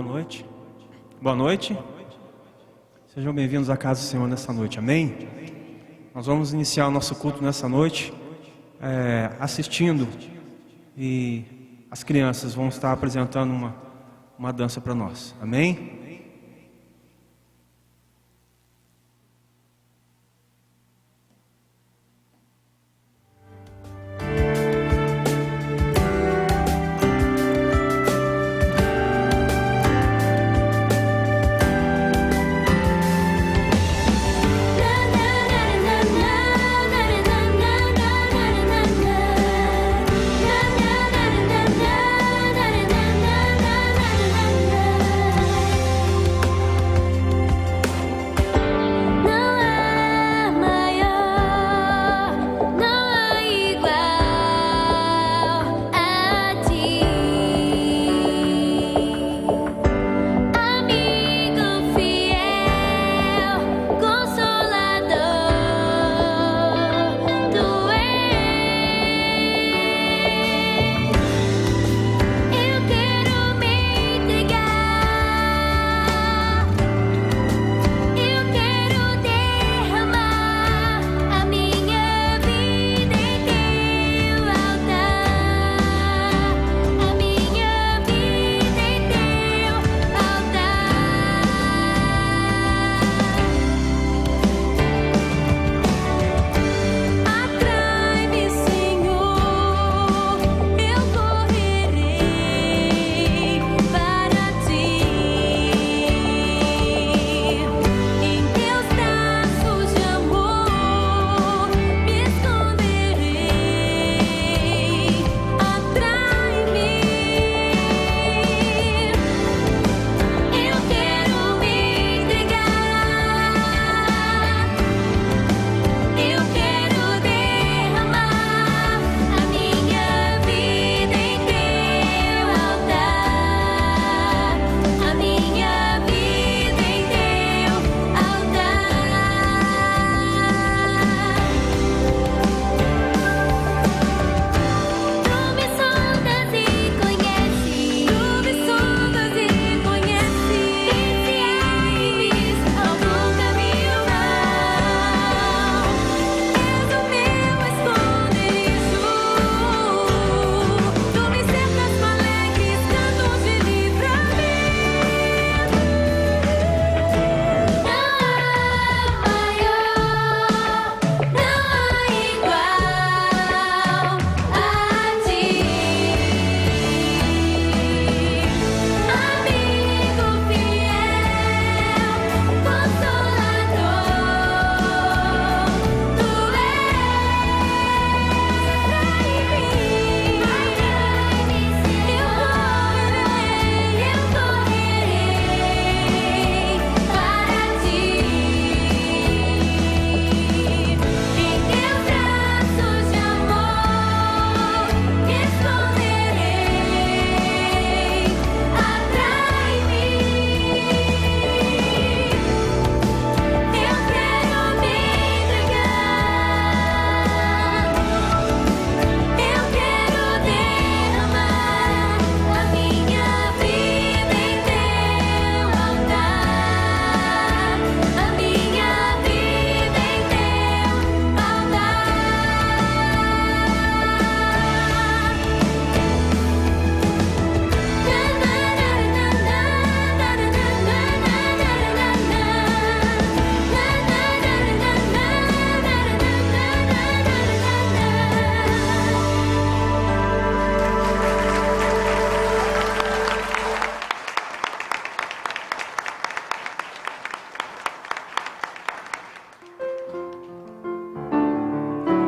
Boa noite. Boa noite. Sejam bem-vindos à casa do Senhor nessa noite, amém? Nós vamos iniciar o nosso culto nessa noite assistindo, e as crianças vão estar apresentando uma dança para nós, amém?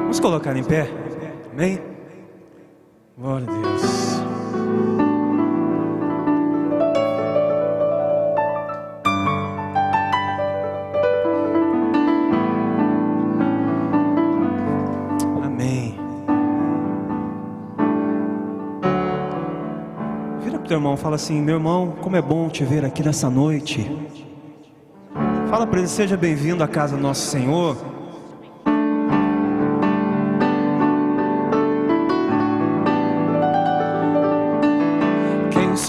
Vamos colocar em pé, amém? Glória a Deus. Amém. Vira pro teu irmão, fala assim: meu irmão, como é bom te ver aqui nessa noite. Fala para ele: seja bem-vindo à casa do nosso Senhor.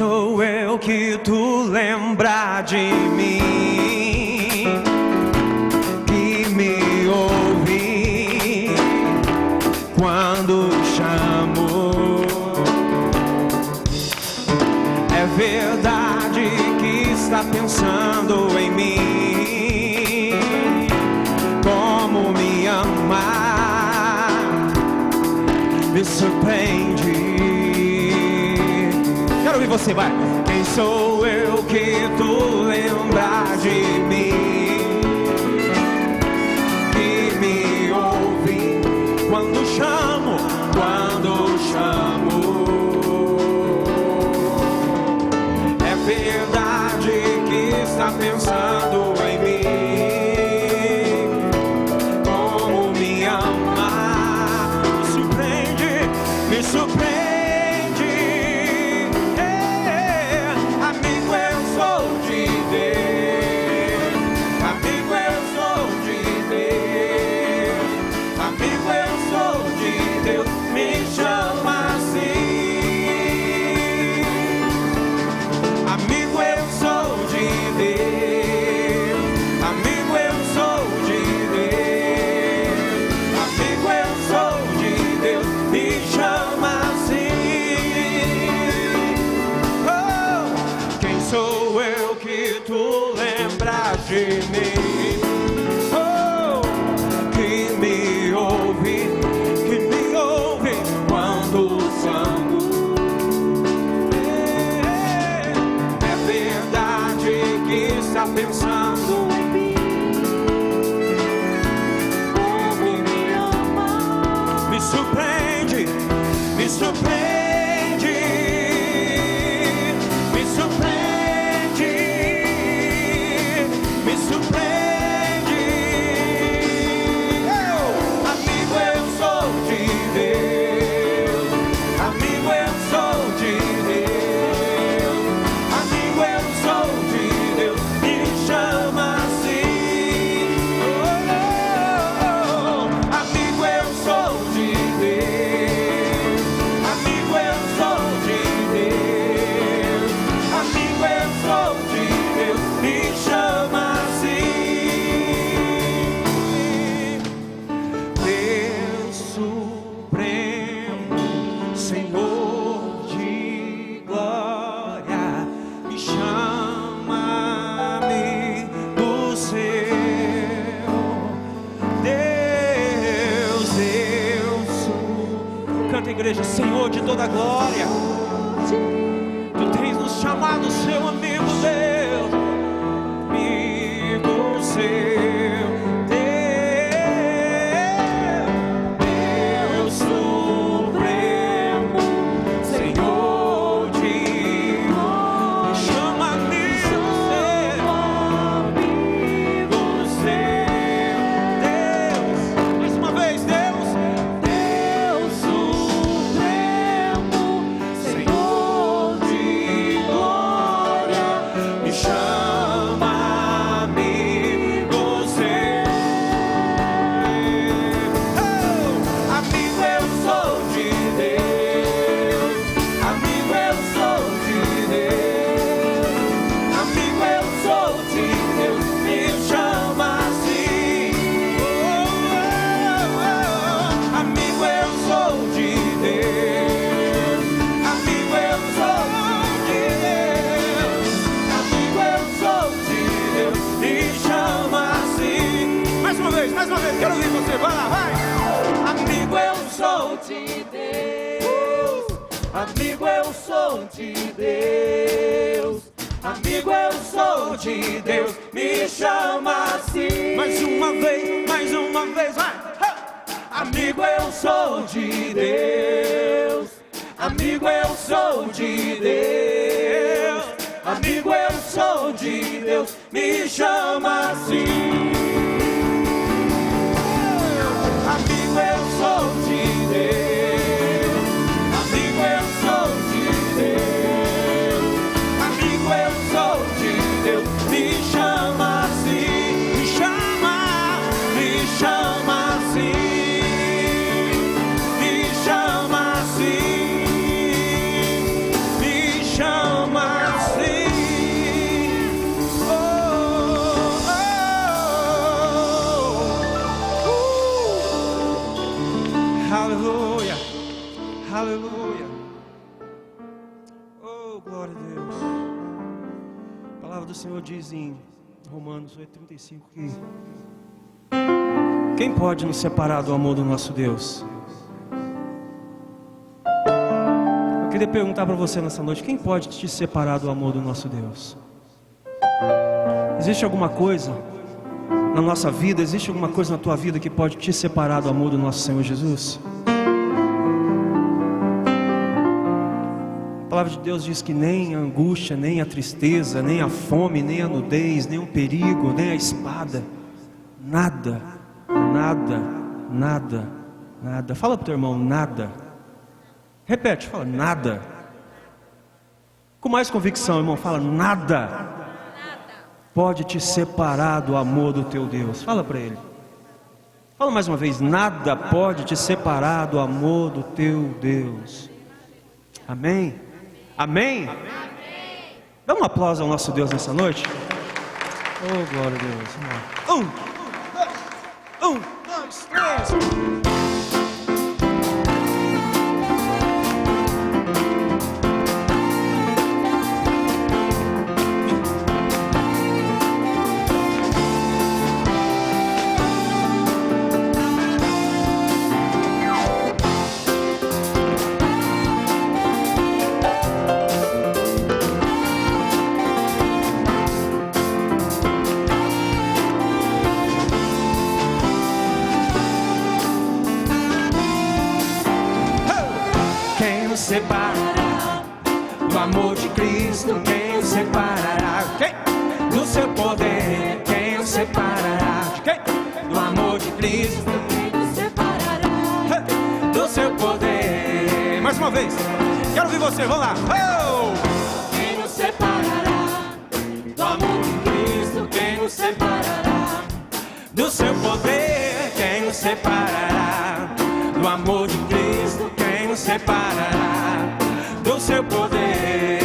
sou eu que tu lembra de mim, que me ouve quando chamo? É verdade que está pensando em mim, como me amar, me surpreende. Quero ouvir você, vai. Quem sou eu que tu lembra de mim, que me ouve quando chamo, quando chamo? É verdade que está pensando em mim, como me amar, me surpreende, me surpreende. De mim, oh, que me ouve quando chamo. É verdade que está pensando em mim, como me ama, me surpreende, me surpreende. Igreja, Senhor de toda glória, tu tens nos chamado seu amigo Deus, amigo seu Deus supremo, Senhor de glória, chama-me seu amigo seu Deus, mais uma vez, Deus. Mais uma vez, quero ouvir você, vai lá, vai! Amigo, eu sou de Deus, amigo, eu sou de Deus, amigo, eu sou de Deus, me chama assim. Mais uma vez, vai! Amigo, eu sou de Deus, amigo, eu sou de Deus, amigo, eu sou de Deus, me chama assim. Amigo, eu sou de Deus, amigo, eu sou de Deus, amigo, eu sou de Deus, me chama assim, me chama assim, me chama assim, me chama Aleluia. Oh, glória a Deus. A palavra do Senhor diz em Romanos 8:35 que quem pode nos separar do amor do nosso Deus? Eu queria perguntar para você nessa noite: quem pode te separar do amor do nosso Deus? Existe alguma coisa na nossa vida, existe alguma coisa na tua vida que pode te separar do amor do nosso Senhor Jesus? A palavra de Deus diz que nem a angústia, nem a tristeza, nem a fome, nem a nudez, nem o perigo, nem a espada, nada, fala para o teu irmão, nada, repete, fala, nada, com mais convicção, irmão, fala, nada pode te separar do amor do teu Deus. Fala para ele, fala mais uma vez, nada pode te separar do amor do teu Deus. Amém? Amém? Dá um aplauso ao nosso Deus nessa noite. Oh, glória a Deus. Um, dois, três. Separará do amor de Cristo? Quem o separará? Quem? Do seu poder? Quem o separará? De quem? Do amor de Cristo? Quem o separará? Do seu poder. Mais uma vez, quero ouvir você, vamos lá. Oh! Quem o separará do amor de Cristo? Quem o separará? Do seu poder? Quem o separará? Do amor de Cristo? Quem o separará do seu poder?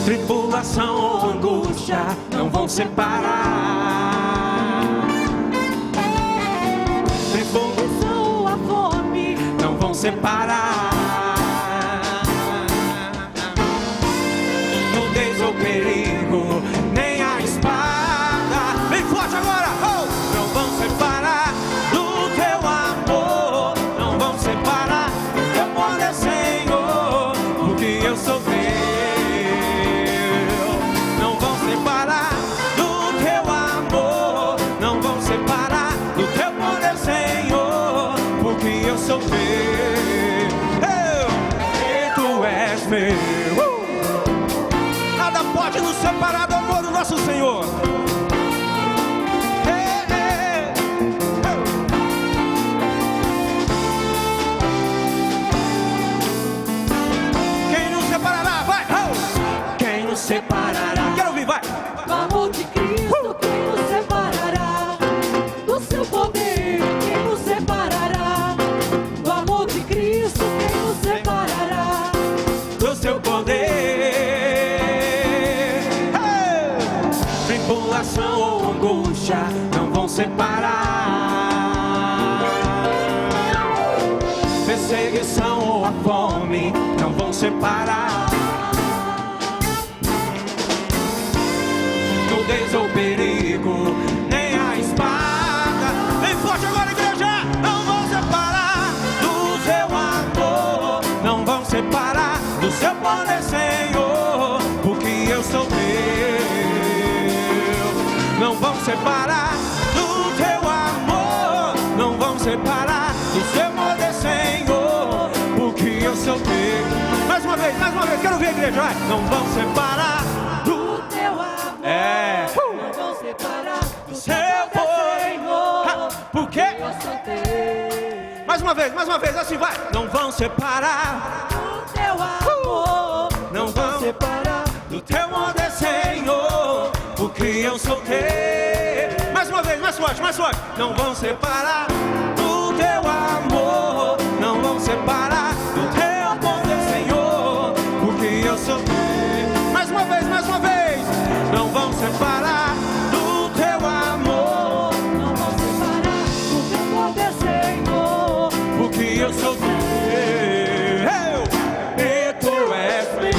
Tribulação ou angústia não vão separar. Tribulação ou a fome não vão separar. Nudez ou perigo, nem a espada. Bem forte agora! Oh! Não vão separar do teu amor. Não vão separar do teu poder, Senhor, porque eu sou teu. Não vão separar do teu amor. Não vão separar do teu poder, Senhor, porque eu sou teu. E tu és meu. Nada pode nos separar do amor do nosso Senhor. Separará. Quero ouvir, vai! Do amor de Cristo, quem nos separará? Do seu poder, quem nos separará? Do amor de Cristo, quem nos separará? Do seu poder. Hey! Tribulação ou angústia não vão separar. Perseguição ou a fome não vão separar. Nudez ou perigo, nem a espada. Bem forte agora, igreja! Não vão separar do seu amor. Não vão separar do seu poder, Senhor, porque eu sou teu. Não vão separar do teu amor. Não vão separar do seu poder, Senhor, porque eu sou teu. Mais uma vez, quero ver a igreja, vai! Não vão separar do teu amor. Não vão separar do seu poder, por quê? eu sou teu. Mais uma vez, assim vai. Não vão separar do teu amor. Não vão separar do teu poder, Senhor, porque eu sou teu. Mais uma vez, mais forte. Não vão separar do teu amor. Não vão separar do teu poder, Senhor, porque eu sou teu. Mais uma vez. Não vão separar do teu amor. Não vão separar do teu poder, Senhor, eu sou teu, e tu és meu.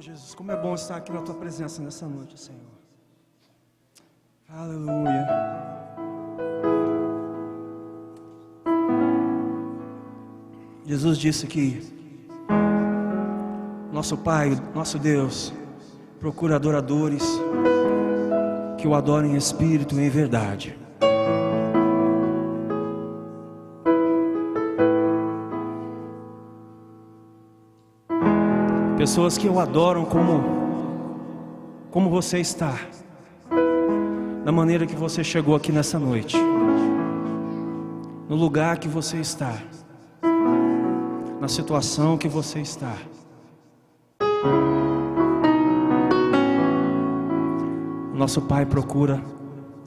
Jesus, como é bom estar aqui na tua presença nessa noite, Senhor. Aleluia. Jesus disse que nosso Pai, nosso Deus, procura adoradores que o adorem em espírito e em verdade. Pessoas que o adoram como você está, da maneira que você chegou aqui nessa noite, no lugar que você está, na situação que você está. Nosso Pai procura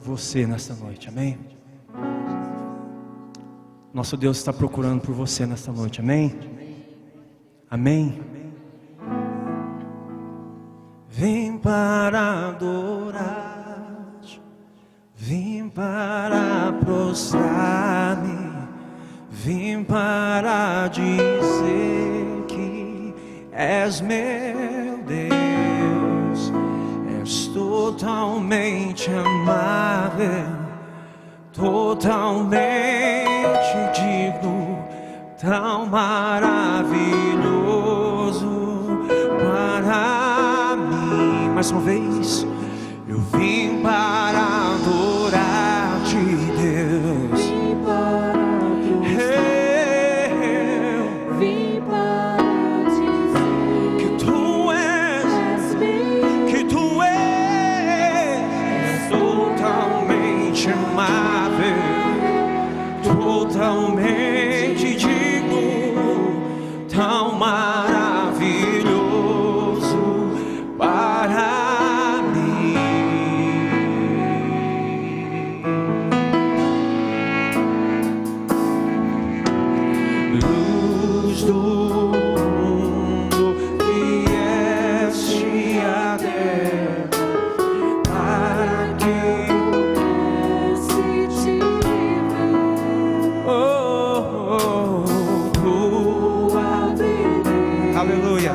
você nessa noite, amém? Nosso Deus está procurando por você nessa noite, amém? Amém? Vim para adorar-te, vim para prostrar-me, vim para dizer que és meu Deus, és totalmente amável, totalmente digno, tão maravilhoso para mim. Mais uma vez, eu vim para adorar-te, Deus. Vim para eu vim para dizer que tu és meu, que tu és totalmente amável, totalmente digno, tão maravilhoso para mim. Luz do mundo, vieste à terra para que se te ver, tua beleza. aleluia.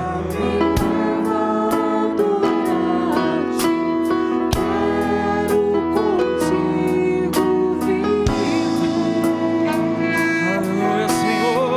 Adorar-te, quero contigo viver. Aleluia, Senhor.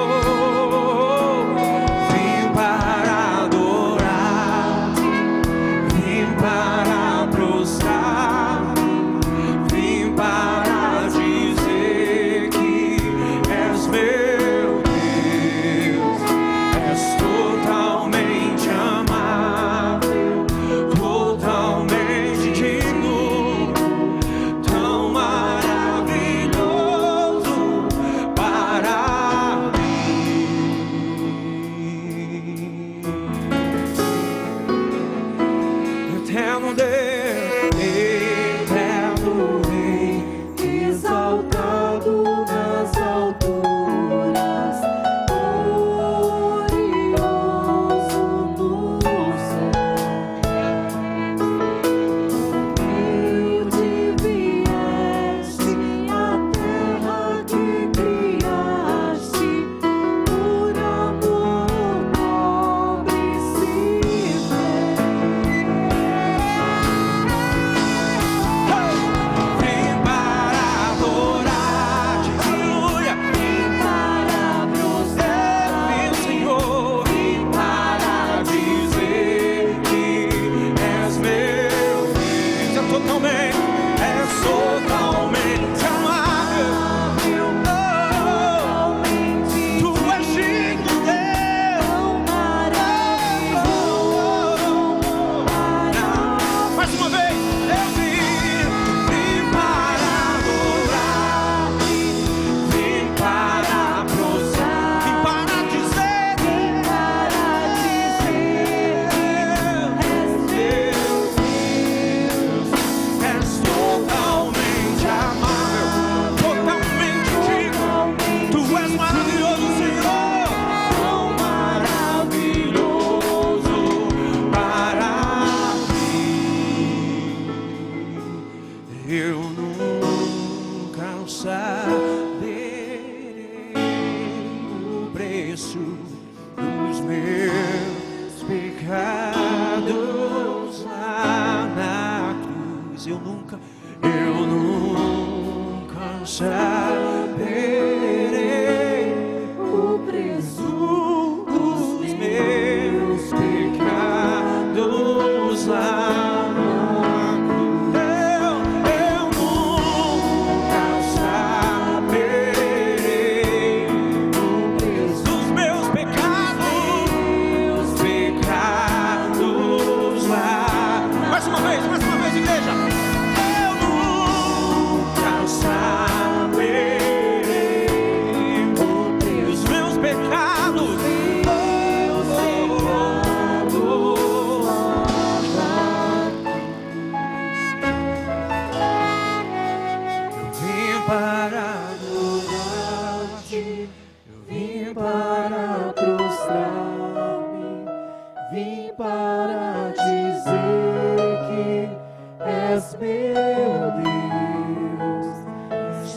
preço dos meus pecados lá na cruz. Eu nunca saberei O preço dos meus pecados lá na cruz. Eu nunca saberei o preço dos meus pecados lá. Mais uma vez, igreja. Eu nunca saberei os meus pecados. Eu vim para adorar-te, para prostrar-me, vim para dizer que és meu Deus,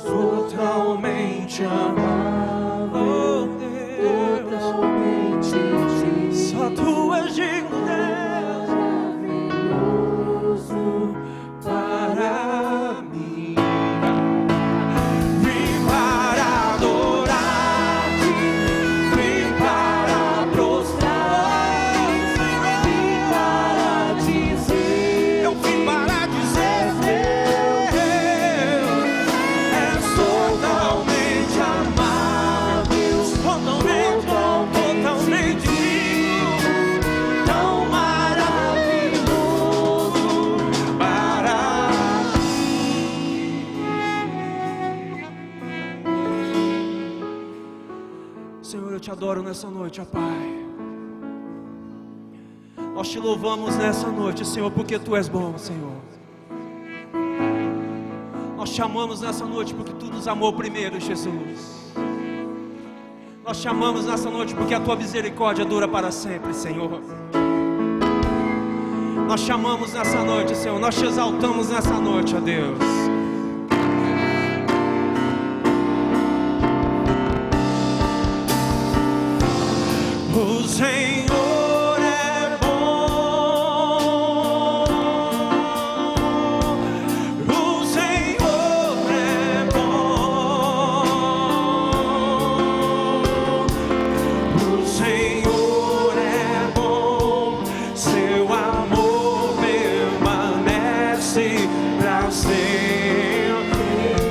totalmente amado, oh Deus, totalmente digno, só tu és digno, Deus, maravilhoso para mim. Vim para adorar-te, vim para prostrar-me, vim para dizer eu vim para dizer, Deus, és totalmente amável, totalmente digno, tão maravilhoso para Senhor, eu te adoro nessa noite, ó Pai. Nós te louvamos nessa noite, Senhor, porque Tu és bom, Senhor. Nós te amamos nessa noite porque Tu nos amou primeiro, Jesus. Nós te amamos nessa noite porque a Tua misericórdia dura para sempre, Senhor. Nós te amamos nessa noite, Senhor. Nós te exaltamos nessa noite, ó Deus. O Senhor é bom, o Senhor é bom, o Senhor é bom, seu amor permanece para sempre.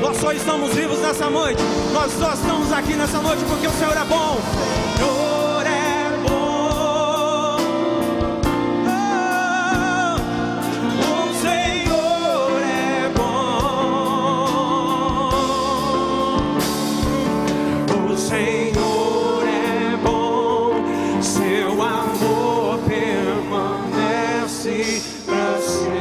Nós só estamos vivos nessa noite, nós só estamos aqui nessa noite porque o Senhor é bom. Senhor é bom, o Senhor é bom, o Senhor é bom, seu amor permanece para sempre.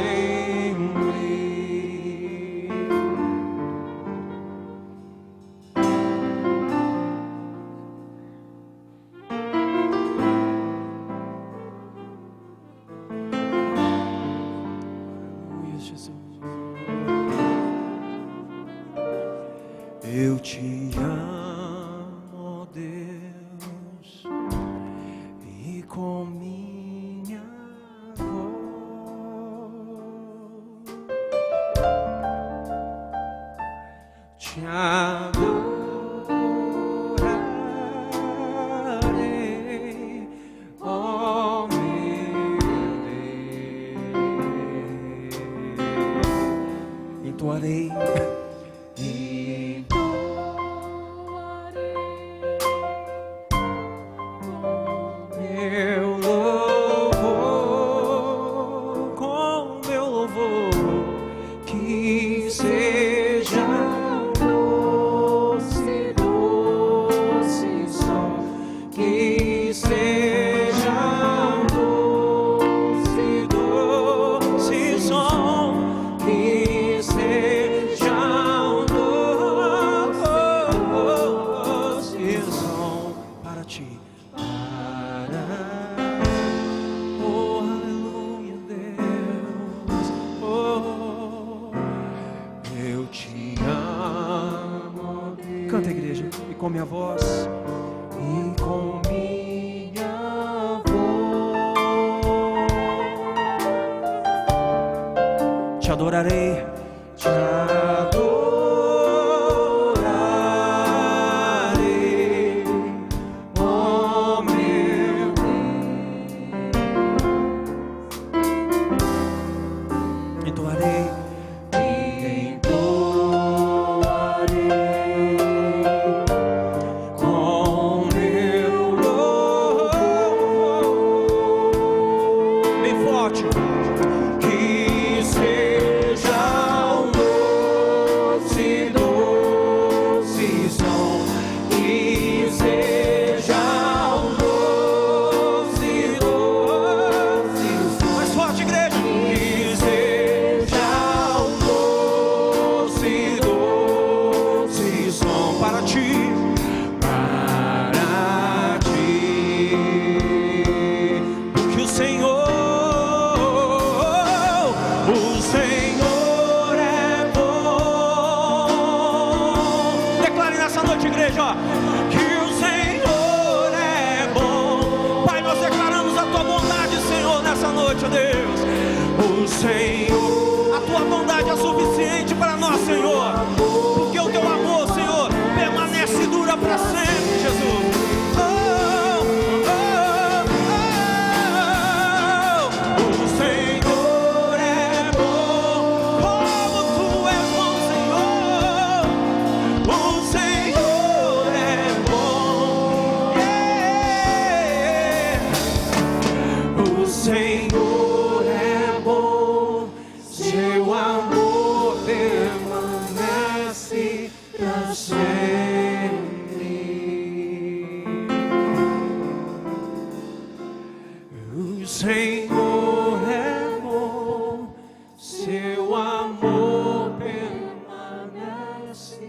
Eu te amo, Deus, e com minha voz te adorarei, ó meu Deus. Entoarei. Canta, igreja, e com minha voz, e com adorarei, te adorarei, oh meu Deus. Entoarei, com meu louvor, bem forte. Que seja um doce, doce som, que seja um doce, doce som. Mais forte, igreja. Que seja um doce, doce som para ti, porque o Senhor é bom. Declare nessa noite, igreja, ó, que o Senhor é bom. Pai, nós declaramos a tua bondade, Senhor, nessa noite, ó Deus. O Senhor, a tua bondade é suficiente para nós, Senhor, porque o teu amor, Senhor, permanece e dura para sempre, Jesus. Senhor é bom, seu amor permanece para sempre. O Senhor é bom, seu amor permanece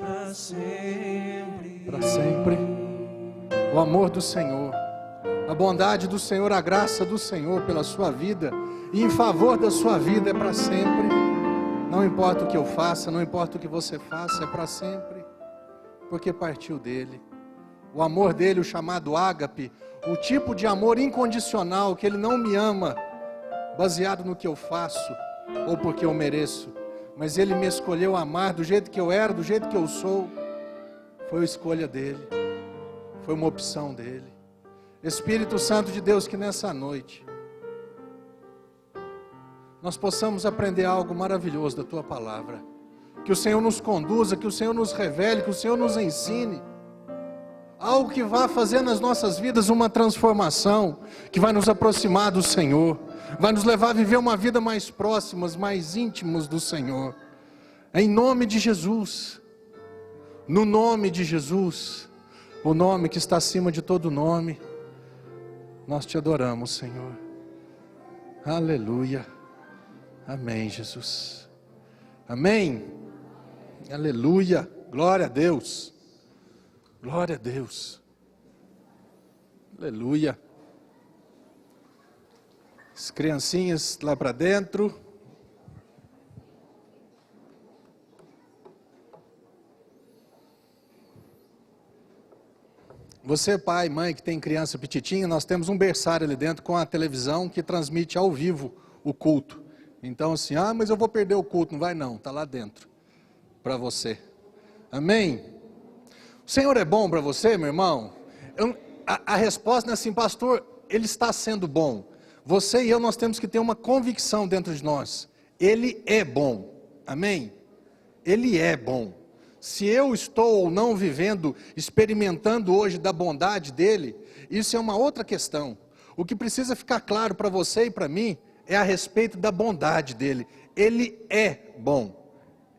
para sempre. Para sempre. O amor do Senhor, a bondade do Senhor, a graça do Senhor pela sua vida e em favor da sua vida é para sempre. Não importa o que eu faça, não importa o que você faça, é para sempre, porque partiu dele. O amor dele, o chamado ágape, o tipo de amor incondicional, que ele não me ama baseado no que eu faço ou porque eu mereço, mas ele me escolheu amar do jeito que eu era, do jeito que eu sou. Foi a escolha dele, foi uma opção dele. Espírito Santo de Deus, que nessa noite nós possamos aprender algo maravilhoso da Tua Palavra. Que o Senhor nos conduza, que o Senhor nos revele, que o Senhor nos ensine. Algo que vá fazer nas nossas vidas uma transformação, que vai nos aproximar do Senhor, vai nos levar a viver uma vida mais próximas, mais íntimos do Senhor. Em nome de Jesus, no nome de Jesus, o nome que está acima de todo nome, nós te adoramos, Senhor. Aleluia. Amém, Jesus. Amém. Aleluia. Glória a Deus. Glória a Deus. Aleluia. As criancinhas lá para dentro. Você, pai, mãe, que tem criança petitinha, nós temos um berçário ali dentro com a televisão que transmite ao vivo o culto. Então assim, mas eu vou perder o culto. Não vai não, está lá dentro, para você. Amém? O Senhor é bom para você, meu irmão? A resposta não é assim, pastor, Ele está sendo bom. Você e eu, nós temos que ter uma convicção dentro de nós. Ele é bom. Amém? Ele é bom. Se eu estou ou não vivendo, experimentando hoje da bondade dele, isso é uma outra questão. O que precisa ficar claro para você e para mim é a respeito da bondade dele. Ele é bom.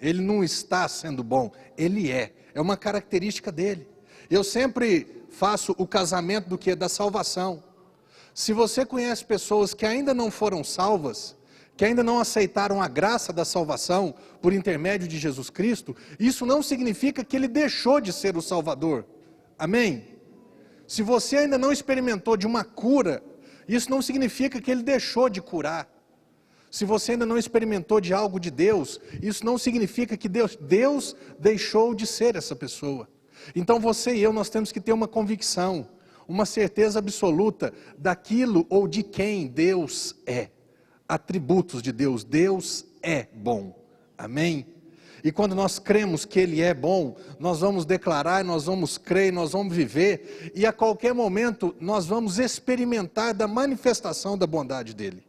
Ele não está sendo bom. Ele é. É uma característica dele. Eu sempre faço o casamento do quê? Da salvação. Se você conhece pessoas que ainda não foram salvas, que ainda não aceitaram a graça da salvação por intermédio de Jesus Cristo, isso não significa que ele deixou de ser o Salvador. Amém? Se você ainda não experimentou de uma cura, isso não significa que ele deixou de curar. Se você ainda não experimentou de algo de Deus, isso não significa que Deus deixou de ser essa pessoa. Então você e eu, nós temos que ter uma convicção, uma certeza absoluta daquilo ou de quem Deus é. Atributos de Deus. Deus é bom. Amém? E quando nós cremos que Ele é bom, nós vamos declarar, nós vamos crer, nós vamos viver, e a qualquer momento nós vamos experimentar da manifestação da bondade dEle.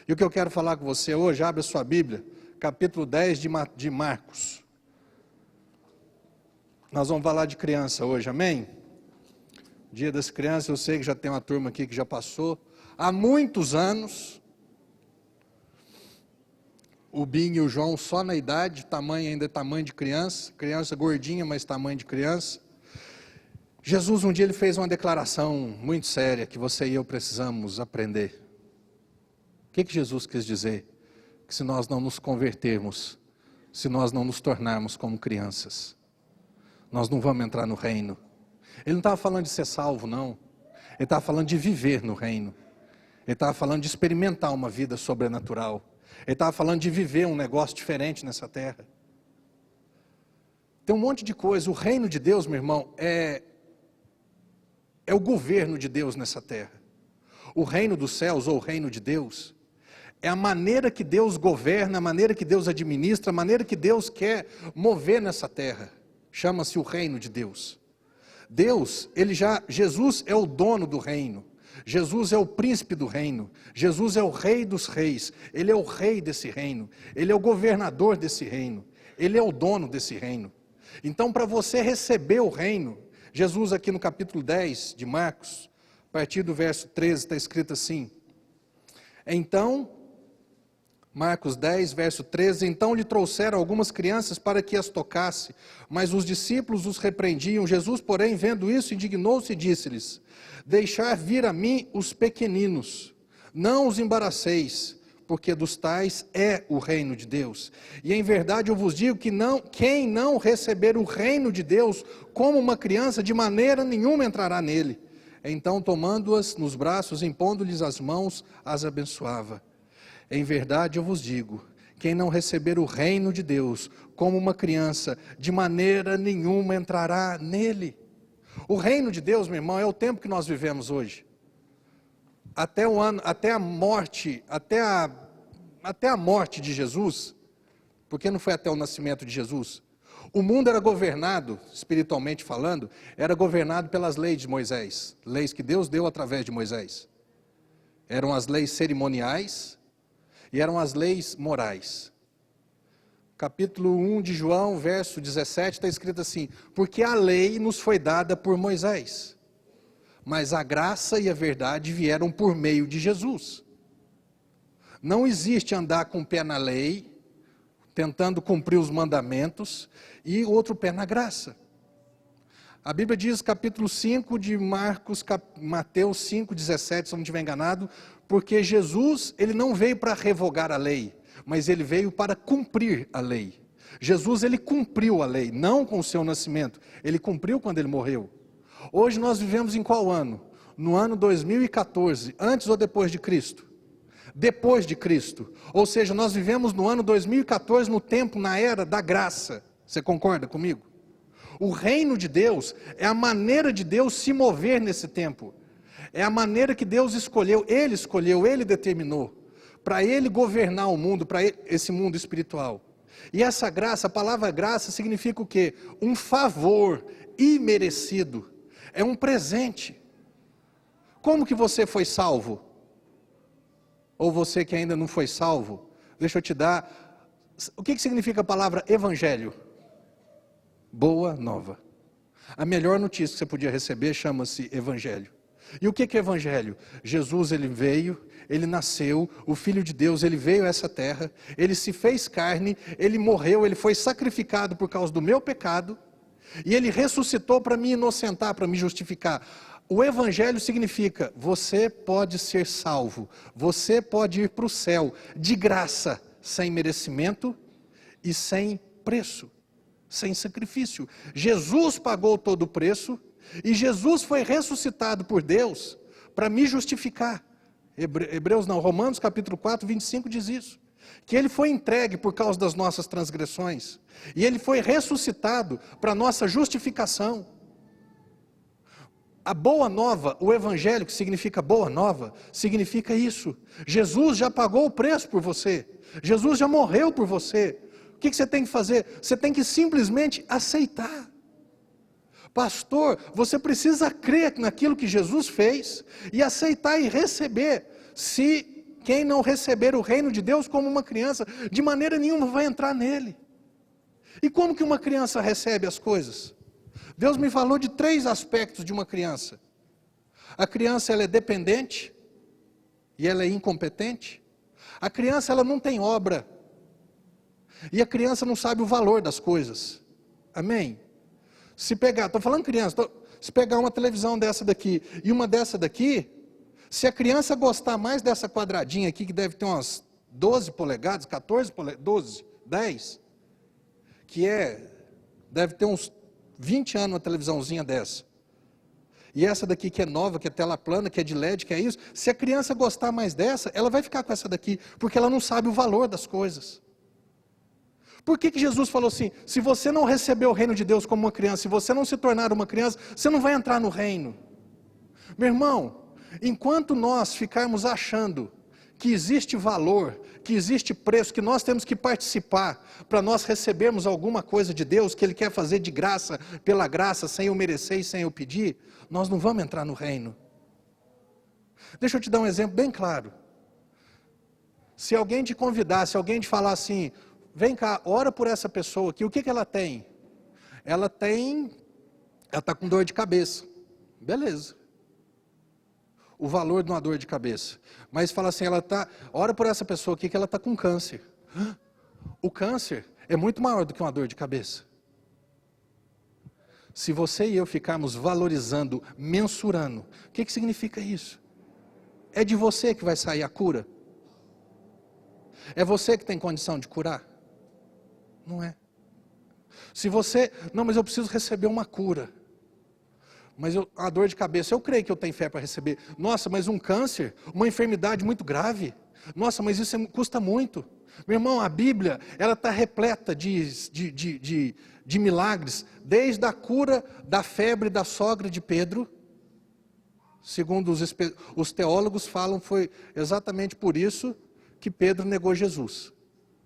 E o que eu quero falar com você hoje, abre a sua Bíblia, capítulo 10 de Marcos. Nós vamos falar de criança hoje, amém? Dia das crianças, eu sei que já tem uma turma aqui que já passou. Há muitos anos, o Binho e o João só na idade, tamanho ainda é tamanho de criança, criança gordinha, mas tamanho de criança. Jesus um dia ele fez uma declaração muito séria que você e eu precisamos aprender. O que Jesus quis dizer? Que se nós não nos convertermos, se nós não nos tornarmos como crianças, nós não vamos entrar no reino. Ele não estava falando de ser salvo, não. Ele estava falando de viver no reino. Ele estava falando de experimentar uma vida sobrenatural. Ele estava falando de viver um negócio diferente nessa terra. Tem um monte de coisa. O reino de Deus, meu irmão, é o governo de Deus nessa terra. O reino dos céus ou o reino de Deus é a maneira que Deus governa, a maneira que Deus administra, a maneira que Deus quer mover nessa terra. Chama-se o reino de Deus. Deus, Jesus é o dono do reino. Jesus é o príncipe do reino. Jesus é o rei dos reis. Ele é o rei desse reino. Ele é o governador desse reino. Ele é o dono desse reino. Então, para você receber o reino, Jesus aqui no capítulo 10 de Marcos, a partir do verso 13, está escrito assim. Então, Marcos 10, verso 13, então lhe trouxeram algumas crianças para que as tocasse, mas os discípulos os repreendiam. Jesus, porém, vendo isso, indignou-se e disse-lhes, deixar vir a mim os pequeninos, não os embaraceis, porque dos tais é o reino de Deus. E em verdade eu vos digo que quem não receber o reino de Deus como uma criança, de maneira nenhuma entrará nele. Então, tomando-as nos braços, impondo-lhes as mãos, as abençoava. Em verdade eu vos digo, quem não receber o reino de Deus como uma criança, de maneira nenhuma entrará nele. O reino de Deus, meu irmão, é o tempo que nós vivemos hoje. Até a morte de Jesus, porque não foi até o nascimento de Jesus. O mundo era governado, espiritualmente falando, era governado pelas leis de Moisés, leis que Deus deu através de Moisés. Eram as leis cerimoniais e eram as leis morais. Capítulo 1 de João, verso 17, está escrito assim, porque a lei nos foi dada por Moisés, mas a graça e a verdade vieram por meio de Jesus. Não existe andar com o pé na lei, tentando cumprir os mandamentos, e outro pé na graça. A Bíblia diz, capítulo 5 de Mateus 5, 17, se eu não estiver enganado, porque Jesus, ele não veio para revogar a lei, mas ele veio para cumprir a lei. Jesus, ele cumpriu a lei, não com o seu nascimento, ele cumpriu quando ele morreu. Hoje nós vivemos em qual ano? No ano 2014, antes ou depois de Cristo? Depois de Cristo. Ou seja, nós vivemos no ano 2014, no tempo, na era da graça. Você concorda comigo? O reino de Deus é a maneira de Deus se mover nesse tempo. É a maneira que Deus escolheu, Ele determinou, para Ele governar o mundo, para esse mundo espiritual. E essa graça, a palavra graça significa o quê? Um favor imerecido, é um presente. Como que você foi salvo? Ou você que ainda não foi salvo? Deixa eu te dar, o que significa a palavra evangelho? Boa nova. A melhor notícia que você podia receber chama-se evangelho. E o que é evangelho? Jesus, ele veio, ele nasceu, o Filho de Deus, ele veio a essa terra, ele se fez carne, ele morreu, ele foi sacrificado por causa do meu pecado, e ele ressuscitou para me inocentar, para me justificar. O evangelho significa, você pode ser salvo, você pode ir para o céu, de graça, sem merecimento e sem preço, sem sacrifício. Jesus pagou todo o preço, e Jesus foi ressuscitado por Deus para me justificar. Romanos capítulo 4, 25 diz isso. Que ele foi entregue por causa das nossas transgressões. E ele foi ressuscitado para a nossa justificação. A boa nova, o evangelho, que significa boa nova, significa isso. Jesus já pagou o preço por você. Jesus já morreu por você. O que você tem que fazer? Você tem que simplesmente aceitar. Pastor, você precisa crer naquilo que Jesus fez e aceitar e receber. Se quem não receber o reino de Deus como uma criança, de maneira nenhuma vai entrar nele. E como que uma criança recebe as coisas? Deus me falou de 3 aspectos de uma criança. A criança, ela é dependente e ela é incompetente. A criança, ela não tem obra. E a criança não sabe o valor das coisas. Amém? Se pegar, estou falando criança, se pegar uma televisão dessa daqui e uma dessa daqui, se a criança gostar mais dessa quadradinha aqui, que deve ter umas 12 polegadas, 14 polegadas, 12, 10, que deve ter uns 20 anos uma televisãozinha dessa. E essa daqui que é nova, que é tela plana, que é de LED, que é isso. Se a criança gostar mais dessa, ela vai ficar com essa daqui, porque ela não sabe o valor das coisas. Por que Jesus falou assim, se você não receber o reino de Deus como uma criança, se você não se tornar uma criança, você não vai entrar no reino. Meu irmão, enquanto nós ficarmos achando que existe valor, que existe preço, que nós temos que participar para nós recebermos alguma coisa de Deus, que Ele quer fazer de graça, pela graça, sem eu merecer e sem eu pedir, nós não vamos entrar no reino. Deixa eu te dar um exemplo bem claro. Se alguém te convidar, se alguém te falar assim, vem cá, ora por essa pessoa aqui, o que ela tem? Ela está com dor de cabeça. Beleza. O valor de uma dor de cabeça. Mas fala assim, ora por essa pessoa aqui que ela está com câncer. O câncer é muito maior do que uma dor de cabeça. Se você e eu ficarmos valorizando, mensurando, o que significa isso? É de você que vai sair a cura? É você que tem condição de curar? Não é. Se você, não, mas eu preciso receber uma cura. Mas a dor de cabeça, eu creio que eu tenho fé para receber. Nossa, mas um câncer, uma enfermidade muito grave. Nossa, mas isso custa muito. Meu irmão, a Bíblia, ela está repleta de milagres. Desde a cura da febre da sogra de Pedro. Segundo os teólogos falam, foi exatamente por isso que Pedro negou Jesus.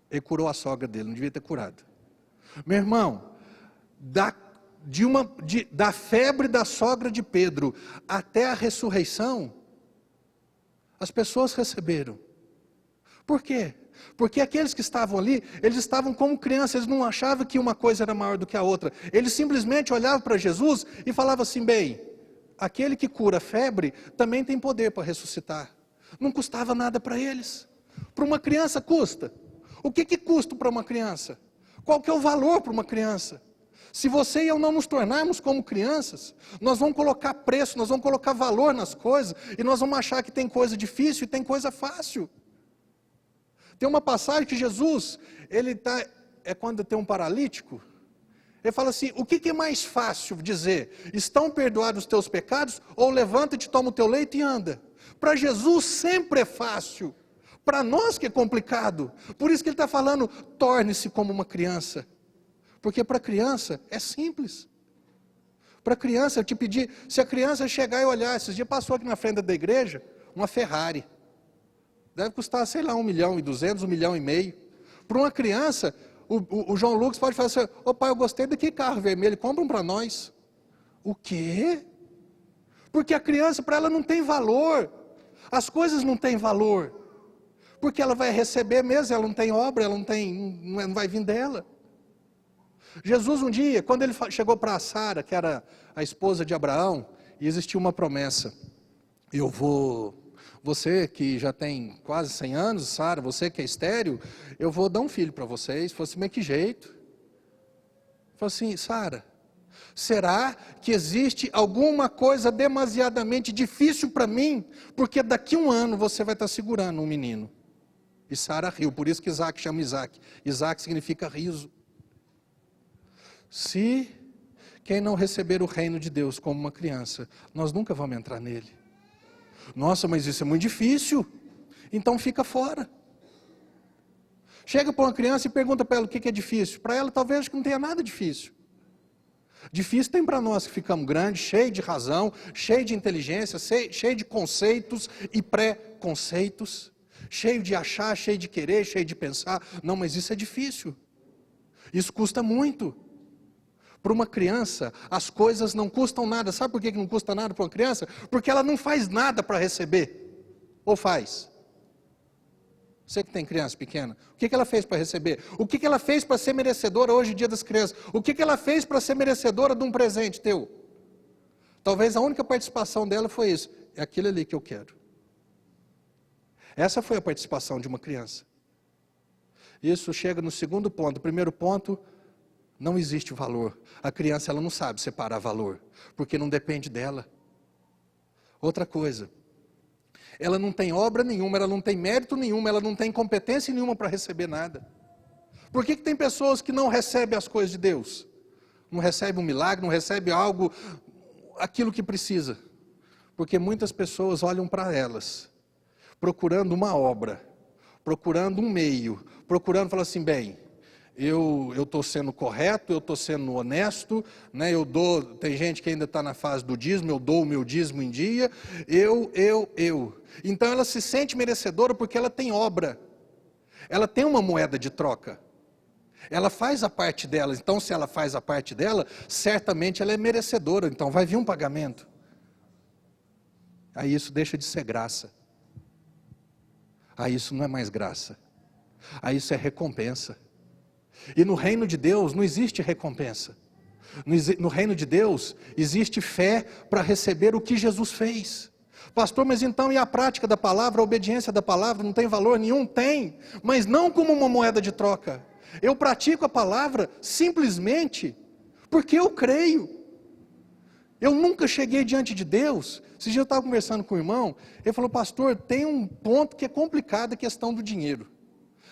Ele curou a sogra dele, não devia ter curado. Meu irmão, da febre da sogra de Pedro até a ressurreição, as pessoas receberam. Por quê? Porque aqueles que estavam ali, eles estavam como crianças, eles não achavam que uma coisa era maior do que a outra. Eles simplesmente olhavam para Jesus e falavam assim, bem, aquele que cura a febre também tem poder para ressuscitar. Não custava nada para eles. Para uma criança custa. O que custa para uma criança? Qual que é o valor para uma criança? Se você e eu não nos tornarmos como crianças, nós vamos colocar preço, nós vamos colocar valor nas coisas, e nós vamos achar que tem coisa difícil e tem coisa fácil. Tem uma passagem que Jesus, quando tem um paralítico, ele fala assim, o que é mais fácil dizer? Estão perdoados os teus pecados? Ou levanta-te, toma o teu leito e anda? Para Jesus sempre é fácil. Para nós que é complicado. Por isso que ele está falando, torne-se como uma criança. Porque para criança é simples. Para criança, eu te pedi, se a criança chegar e olhar, esses dias passou aqui na frente da igreja, uma Ferrari. Deve custar, sei lá, 1.200.000, 1,5 milhão. Para uma criança, o João Lucas pode falar assim, ô pai, eu gostei daquele carro vermelho, compra um para nós. O quê? Porque a criança, para ela não tem valor. As coisas não têm valor. Porque ela vai receber mesmo, ela não tem obra, ela não vai vir dela. Jesus um dia, quando ele chegou para Sara, que era a esposa de Abraão, e existia uma promessa, você que já tem quase 100 anos, Sara, você que é estéril, eu vou dar um filho para vocês. Falei assim, mas que jeito? Falei assim, Sara, será que existe alguma coisa demasiadamente difícil para mim? Porque daqui a 1 ano você vai estar segurando um menino. E Sara riu, por isso que Isaac chama Isaac. Isaac significa riso. Se quem não receber o reino de Deus como uma criança, nós nunca vamos entrar nele. Nossa, mas isso é muito difícil. Então fica fora. Chega para uma criança e pergunta para ela o que é difícil. Para ela talvez não tenha nada difícil. Difícil tem para nós que ficamos grandes, cheios de razão, cheios de inteligência, cheios de conceitos e pré-conceitos, cheio de achar, cheio de querer, cheio de pensar. Não, mas isso é difícil. Isso custa muito. Para uma criança, as coisas não custam nada. Sabe por que não custa nada para uma criança? Porque ela não faz nada para receber. Ou faz? Você que tem criança pequena, o que ela fez para receber? O que ela fez para ser merecedora hoje, dia das crianças? O que ela fez para ser merecedora de um presente teu? Talvez a única participação dela foi isso. É aquilo ali que eu quero. Essa foi a participação de uma criança. Isso chega no segundo ponto. O primeiro ponto, não existe valor. A criança ela não sabe separar valor, porque não depende dela. Outra coisa, ela não tem obra nenhuma, ela não tem mérito nenhum, ela não tem competência nenhuma para receber nada. Por que tem pessoas que não recebem as coisas de Deus? Não recebem um milagre, não recebem algo, aquilo que precisa. Porque muitas pessoas olham para elas, procurando uma obra, procurando um meio, procurando falar assim, bem, eu estou sendo correto, eu estou sendo honesto, né? Tem gente que ainda está na fase do dízimo, eu dou o meu dízimo em dia, eu. Então ela se sente merecedora porque ela tem obra, ela tem uma moeda de troca, ela faz a parte dela, então se ela faz a parte dela, certamente ela é merecedora, então vai vir um pagamento. Aí isso deixa de ser graça, aí isso não é mais graça, aí isso é recompensa. E no reino de Deus não existe recompensa. No reino de Deus existe fé para receber o que Jesus fez. Pastor, mas então e a prática da palavra, a obediência da palavra não tem valor nenhum? Tem, mas não como uma moeda de troca. Eu pratico a palavra simplesmente porque eu creio. Eu nunca cheguei diante de Deus. Esse dia eu estava conversando com o irmão, ele falou, pastor, tem um ponto que é complicado, a questão do dinheiro.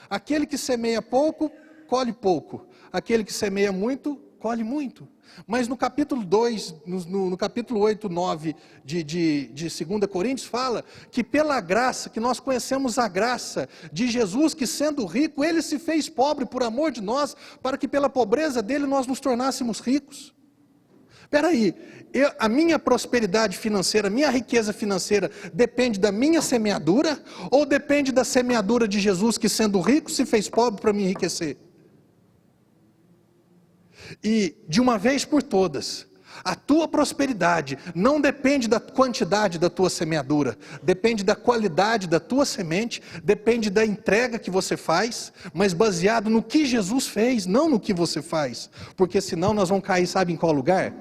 Aquele que semeia pouco, colhe pouco. Aquele que semeia muito, colhe muito. Mas no capítulo 2, no capítulo 8, 9 de 2 Coríntios, fala que pela graça, que nós conhecemos a graça de Jesus, que sendo rico, Ele se fez pobre por amor de nós, para que pela pobreza dele nós nos tornássemos ricos. Espera aí, a minha prosperidade financeira, a minha riqueza financeira depende da minha semeadura, ou depende da semeadura de Jesus, que sendo rico se fez pobre para me enriquecer? E de uma vez por todas, a tua prosperidade não depende da quantidade da tua semeadura, depende da qualidade da tua semente, depende da entrega que você faz, mas baseado no que Jesus fez, não no que você faz, porque senão nós vamos cair, sabe em qual lugar?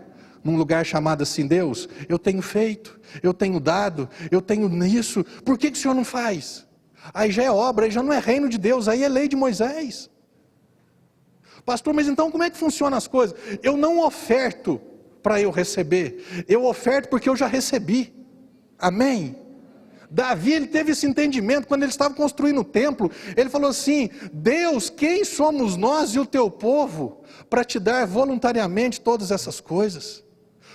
Num lugar chamado assim, Deus, eu tenho feito, eu tenho dado, eu tenho nisso, por que o Senhor não faz? Aí já é obra, aí já não é reino de Deus, aí é lei de Moisés. Pastor, mas então como é que funcionam as coisas? Eu não oferto para eu receber, eu oferto porque eu já recebi. Amém? Davi, ele teve esse entendimento quando ele estava construindo o templo. Ele falou assim, Deus, quem somos nós e o teu povo para te dar voluntariamente todas essas coisas?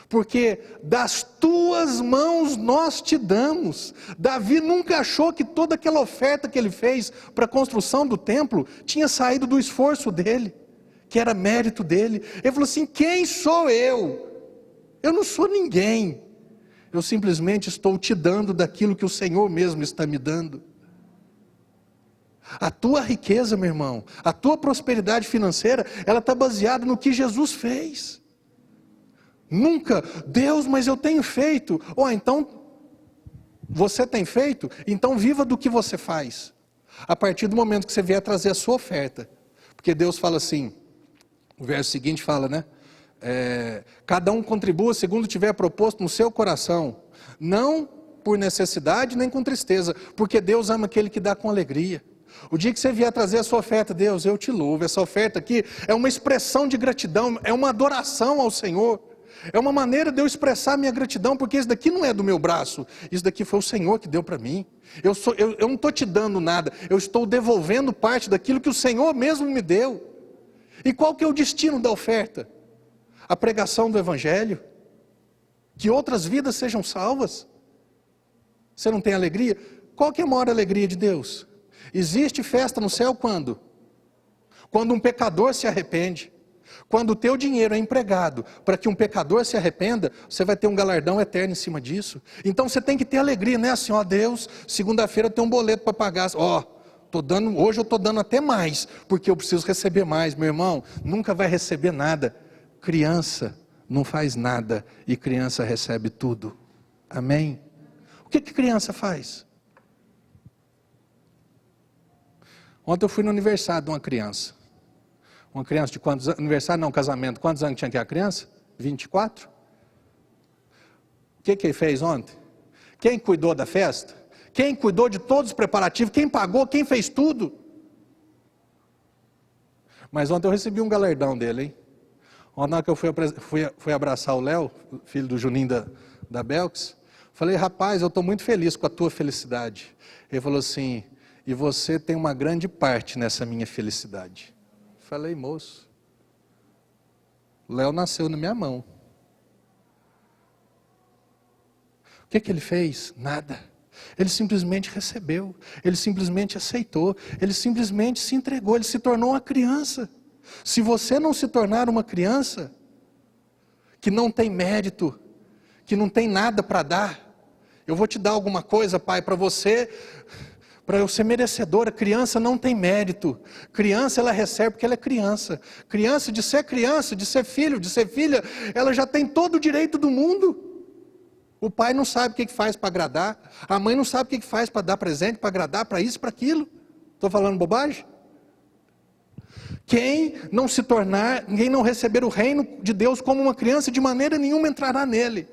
Porque das tuas mãos nós te damos. Davi nunca achou que toda aquela oferta que ele fez para a construção do templo tinha saído do esforço dele, que era mérito dele. Ele falou assim, quem sou eu? Eu não sou ninguém. Eu simplesmente estou te dando daquilo que o Senhor mesmo está me dando. A tua riqueza, meu irmão, a tua prosperidade financeira, ela está baseada no que Jesus fez. Nunca, Deus, mas eu tenho feito. Então, você tem feito? Então viva do que você faz. A partir do momento que você vier trazer a sua oferta. Porque Deus fala assim, o verso seguinte fala, né? Cada um contribua segundo tiver proposto no seu coração, não por necessidade nem com tristeza, porque Deus ama aquele que dá com alegria. O dia que você vier trazer a sua oferta, Deus, eu te louvo, essa oferta aqui é uma expressão de gratidão, é uma adoração ao Senhor, é uma maneira de eu expressar minha gratidão, porque isso daqui não é do meu braço, isso daqui foi o Senhor que deu para mim. Eu não estou te dando nada, eu estou devolvendo parte daquilo que o Senhor mesmo me deu. E qual que é o destino da oferta? A pregação do Evangelho, que outras vidas sejam salvas. Você não tem alegria? Qual que é a maior alegria de Deus? Existe festa no céu quando? Quando um pecador se arrepende, Quando o teu dinheiro é empregado para que um pecador se arrependa, você vai ter um galardão eterno em cima disso. Então você tem que ter alegria, né? Assim, ó Deus, segunda-feira eu tenho um boleto para pagar. Ó, hoje eu estou dando até mais, porque eu preciso receber mais. Meu irmão, nunca vai receber nada. Criança não faz nada e criança recebe tudo. Amém? O que criança faz? Ontem eu fui no aniversário de uma criança. Uma criança de quantos anos? Aniversário não, casamento. Quantos anos tinha que a criança? 24? O que ele fez ontem? Quem cuidou da festa? Quem cuidou de todos os preparativos? Quem pagou? Quem fez tudo? Mas ontem eu recebi um galardão dele, hein? Ontem na hora que eu fui abraçar o Léo, filho do Juninho da Belks, falei, rapaz, eu estou muito feliz com a tua felicidade. Ele falou assim, e você tem uma grande parte nessa minha felicidade. Falei, moço, Léo nasceu na minha mão. O que ele fez? Nada. Ele simplesmente recebeu, ele simplesmente aceitou, ele simplesmente se entregou, ele se tornou uma criança. Se você não se tornar uma criança, que não tem mérito, que não tem nada para dar, eu vou te dar alguma coisa, pai, para você... Para eu ser merecedora, criança não tem mérito. Criança ela recebe porque ela é criança. Criança, de ser filho, de ser filha, ela já tem todo o direito do mundo. O pai não sabe o que faz para agradar. A mãe não sabe o que faz para dar presente, para agradar, para isso, para aquilo. Estou falando bobagem? Quem não se tornar, quem não receber o reino de Deus como uma criança, de maneira nenhuma entrará nele.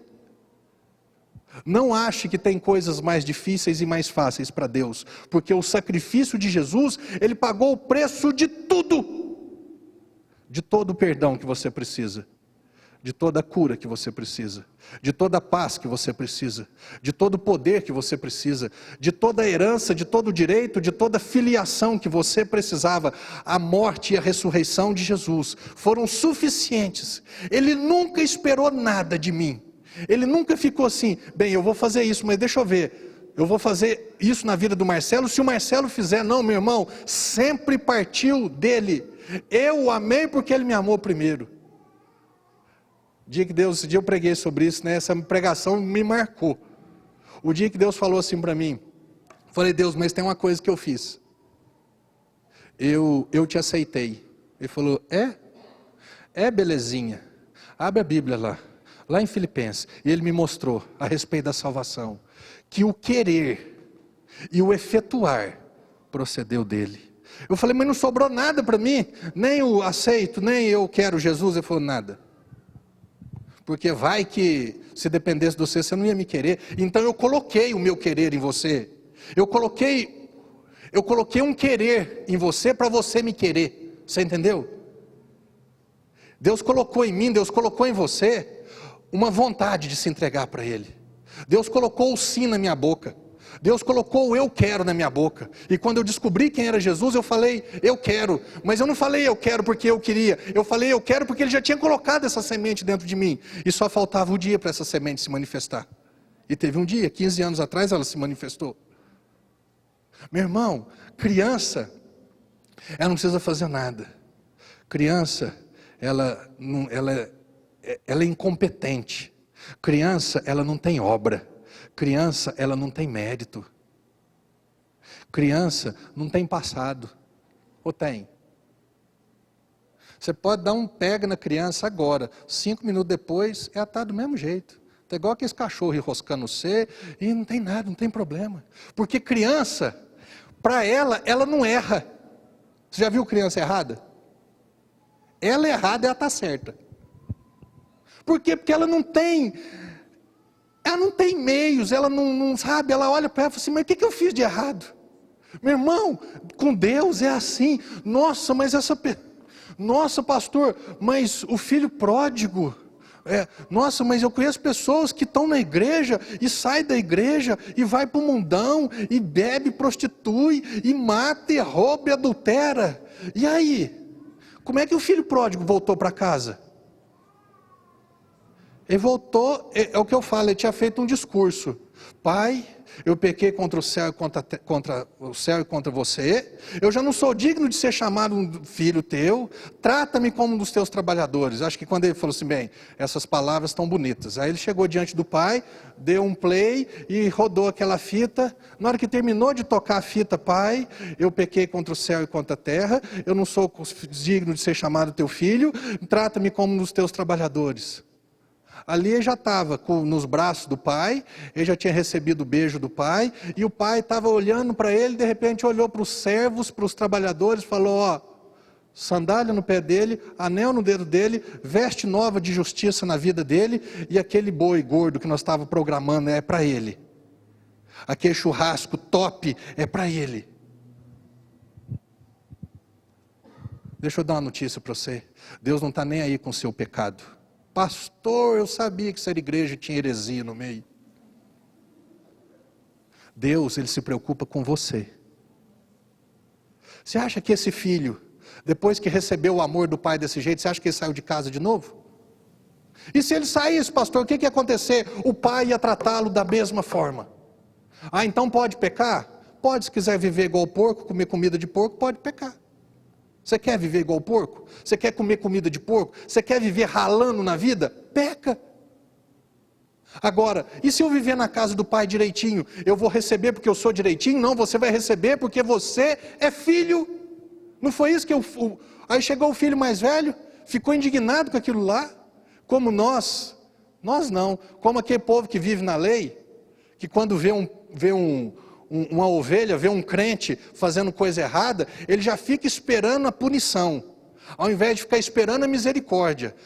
Não ache que tem coisas mais difíceis e mais fáceis para Deus, porque o sacrifício de Jesus, Ele pagou o preço de tudo, de todo o perdão que você precisa, de toda a cura que você precisa, de toda a paz que você precisa, de todo o poder que você precisa, de toda a herança, de todo o direito, de toda a filiação que você precisava. A morte e a ressurreição de Jesus foram suficientes. Ele nunca esperou nada de mim. Ele nunca ficou assim, bem, eu vou fazer isso, mas deixa eu ver, eu vou fazer isso na vida do Marcelo, se o Marcelo fizer, não, meu irmão, sempre partiu dele. Eu o amei porque ele me amou primeiro. Esse dia eu preguei sobre isso, né? Essa pregação me marcou. O dia que Deus falou assim para mim, falei, Deus, mas tem uma coisa que eu fiz. Eu te aceitei. Ele falou, belezinha, abre a Bíblia lá em Filipenses, e ele me mostrou a respeito da salvação, que o querer e o efetuar procedeu dele. Eu falei, mas não sobrou nada para mim, nem o aceito, nem eu quero Jesus. Ele falou, nada, porque vai que se dependesse de você não ia me querer, então eu coloquei o meu querer em você, eu coloquei um querer em você para você me querer, você entendeu? Deus colocou em mim, Deus colocou em você uma vontade de se entregar para Ele. Deus colocou o sim na minha boca. Deus colocou o eu quero na minha boca. E quando eu descobri quem era Jesus, eu falei, eu quero. Mas eu não falei eu quero porque eu queria. Eu falei eu quero porque Ele já tinha colocado essa semente dentro de mim. E só faltava o dia para essa semente se manifestar. E teve um dia, 15 anos atrás, ela se manifestou. Meu irmão, criança, ela não precisa fazer nada. Criança, ela é incompetente. Criança, ela não tem obra. Criança, ela não tem mérito. Criança não tem passado. Ou tem? Você pode dar um pega na criança agora, 5 minutos depois, ela está do mesmo jeito. Está igual aqueles cachorros enroscando você, e não tem nada, não tem problema. Porque criança, para ela não erra. Você já viu criança errada? Ela é errada, ela está certa. Por quê? Porque ela não tem meios, ela não sabe, ela olha para ela e fala assim, mas o que eu fiz de errado? Meu irmão, com Deus é assim, nossa, pastor, mas o filho pródigo, nossa, mas eu conheço pessoas que estão na igreja, e saem da igreja, e vai para o mundão, e bebe, prostitui, e mata, e rouba, e adultera, e aí? Como é que o filho pródigo voltou para casa? Ele voltou, é o que eu falo, ele tinha feito um discurso. Pai, eu pequei contra o céu e contra você, eu já não sou digno de ser chamado um filho teu, trata-me como um dos teus trabalhadores. Acho que quando ele falou assim, bem, essas palavras estão bonitas. Aí ele chegou diante do pai, deu um play e rodou aquela fita. Na hora que terminou de tocar a fita, pai, eu pequei contra o céu e contra a terra, eu não sou digno de ser chamado teu filho, trata-me como um dos teus trabalhadores. Ali ele já estava nos braços do pai, ele já tinha recebido o beijo do pai, e o pai estava olhando para ele, de repente olhou para os servos, para os trabalhadores, falou, ó, sandália no pé dele, anel no dedo dele, veste nova de justiça na vida dele, e aquele boi gordo que nós estávamos programando é para ele. Aquele churrasco top é para ele. Deixa eu dar uma notícia para você, Deus não está nem aí com o seu pecado. Pastor, eu sabia que essa igreja tinha heresia no meio. Deus, ele se preocupa com você. Você acha que esse filho, depois que recebeu o amor do pai desse jeito, você acha que ele saiu de casa de novo? E se ele saísse, pastor, o que ia acontecer? O pai ia tratá-lo da mesma forma. Ah, então pode pecar? Pode, se quiser viver igual porco, comer comida de porco, pode pecar. Você quer viver igual porco? Você quer comer comida de porco? Você quer viver ralando na vida? Peca. Agora, e se eu viver na casa do pai direitinho? Eu vou receber porque eu sou direitinho? Não, você vai receber porque você é filho. Não foi isso que Aí chegou o filho mais velho, ficou indignado com aquilo lá. Como nós não, como aquele povo que vive na lei, que quando vê uma ovelha, vê um crente fazendo coisa errada, ele já fica esperando a punição, ao invés de ficar esperando a misericórdia,